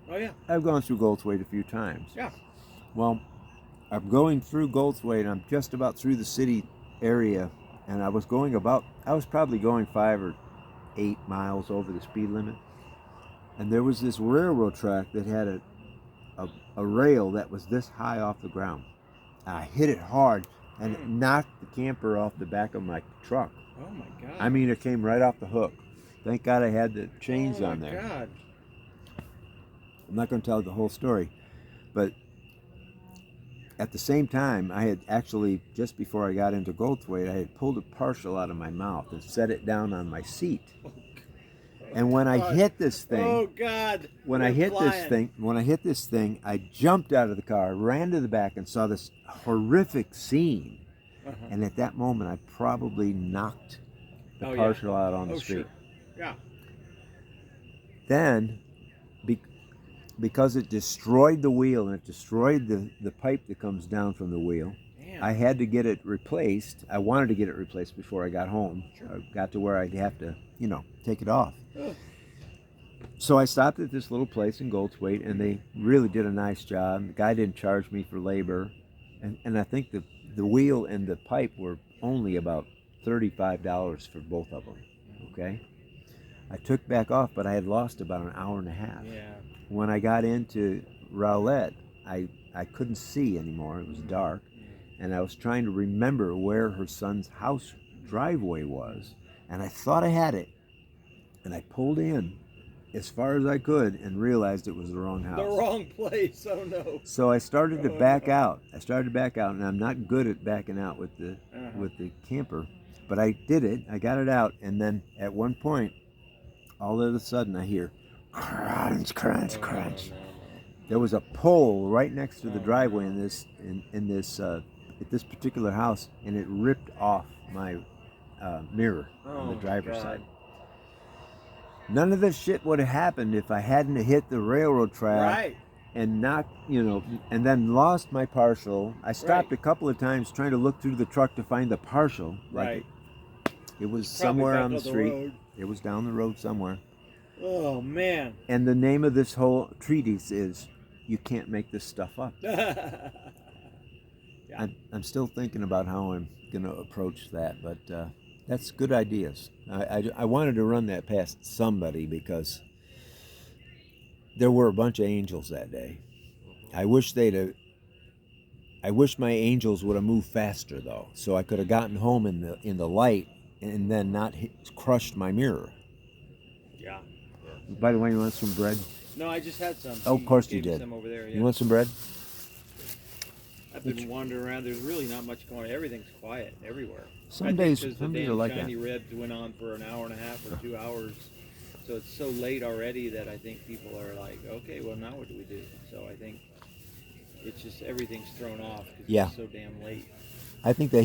Oh yeah. I've gone through Goldthwaite a few times. Yeah. Well, I'm going through Goldthwaite. I'm just about through the city area, and I was probably going 5 or 8 miles over the speed limit. And there was this railroad track that had a rail that was this high off the ground. I hit it hard, and it knocked the camper off the back of my truck. Oh my God. I mean, it came right off the hook. Thank God I had the chains on there. Oh my God. I'm not going to tell the whole story, but at the same time, I had actually, just before I got into Goldthwaite, I had pulled a partial out of my mouth and set it down on my seat. And when I hit this thing, oh God! when I hit this thing, I jumped out of the car, ran to the back, and saw this horrific scene. And at that moment, I probably knocked the partial out on the street. Sure. Yeah. Then, because it destroyed the wheel and it destroyed the pipe that comes down from the wheel, Damn. I had to get it replaced. I wanted to get it replaced before I got home. Sure. I got to where I'd have to, take it off. So I stopped at this little place in Goldthwaite, and they really did a nice job. The guy didn't charge me for labor, and I think the wheel and the pipe were only about $35 for both of them. Okay, I took back off, but I had lost about an hour and a half. Yeah. When I got into Rowlett, I couldn't see anymore. It was dark, and I was trying to remember where her son's house driveway was, and I thought I had it, and I pulled in as far as I could and realized it was the wrong house. The wrong place. Oh no. So I started to back out. And I'm not good at backing out with the camper, but I did it. I got it out, and then at one point, all of a sudden, I hear crunch, crunch, crunch. There was a pole right next to the driveway at this particular house, and it ripped off my mirror on the driver's side. None of this shit would have happened if I hadn't hit the railroad track and knocked, and then lost my partial. I stopped a couple of times trying to look through the truck to find the partial. It was somewhere on the street. It was down the road somewhere. Oh man. And the name of this whole treatise is "You Can't Make This Stuff Up." I'm still thinking about how I'm going to approach that, but that's good ideas. I wanted to run that past somebody because there were a bunch of angels that day. I wish my angels would have moved faster though, so I could have gotten home in the light and then not crushed my mirror. Yeah. By the way, you want some bread? No, I just had some. Oh, of course you did. Some over there, yeah. You want some bread? I've been wandering around. There's really not much going on. Everything's quiet everywhere. Some days are like Shiny that. Red went on for an hour and a half or 2 hours. So it's so late already that I think people are like, okay, well, now what do we do? So I think it's just everything's thrown off because it's so damn late. I think that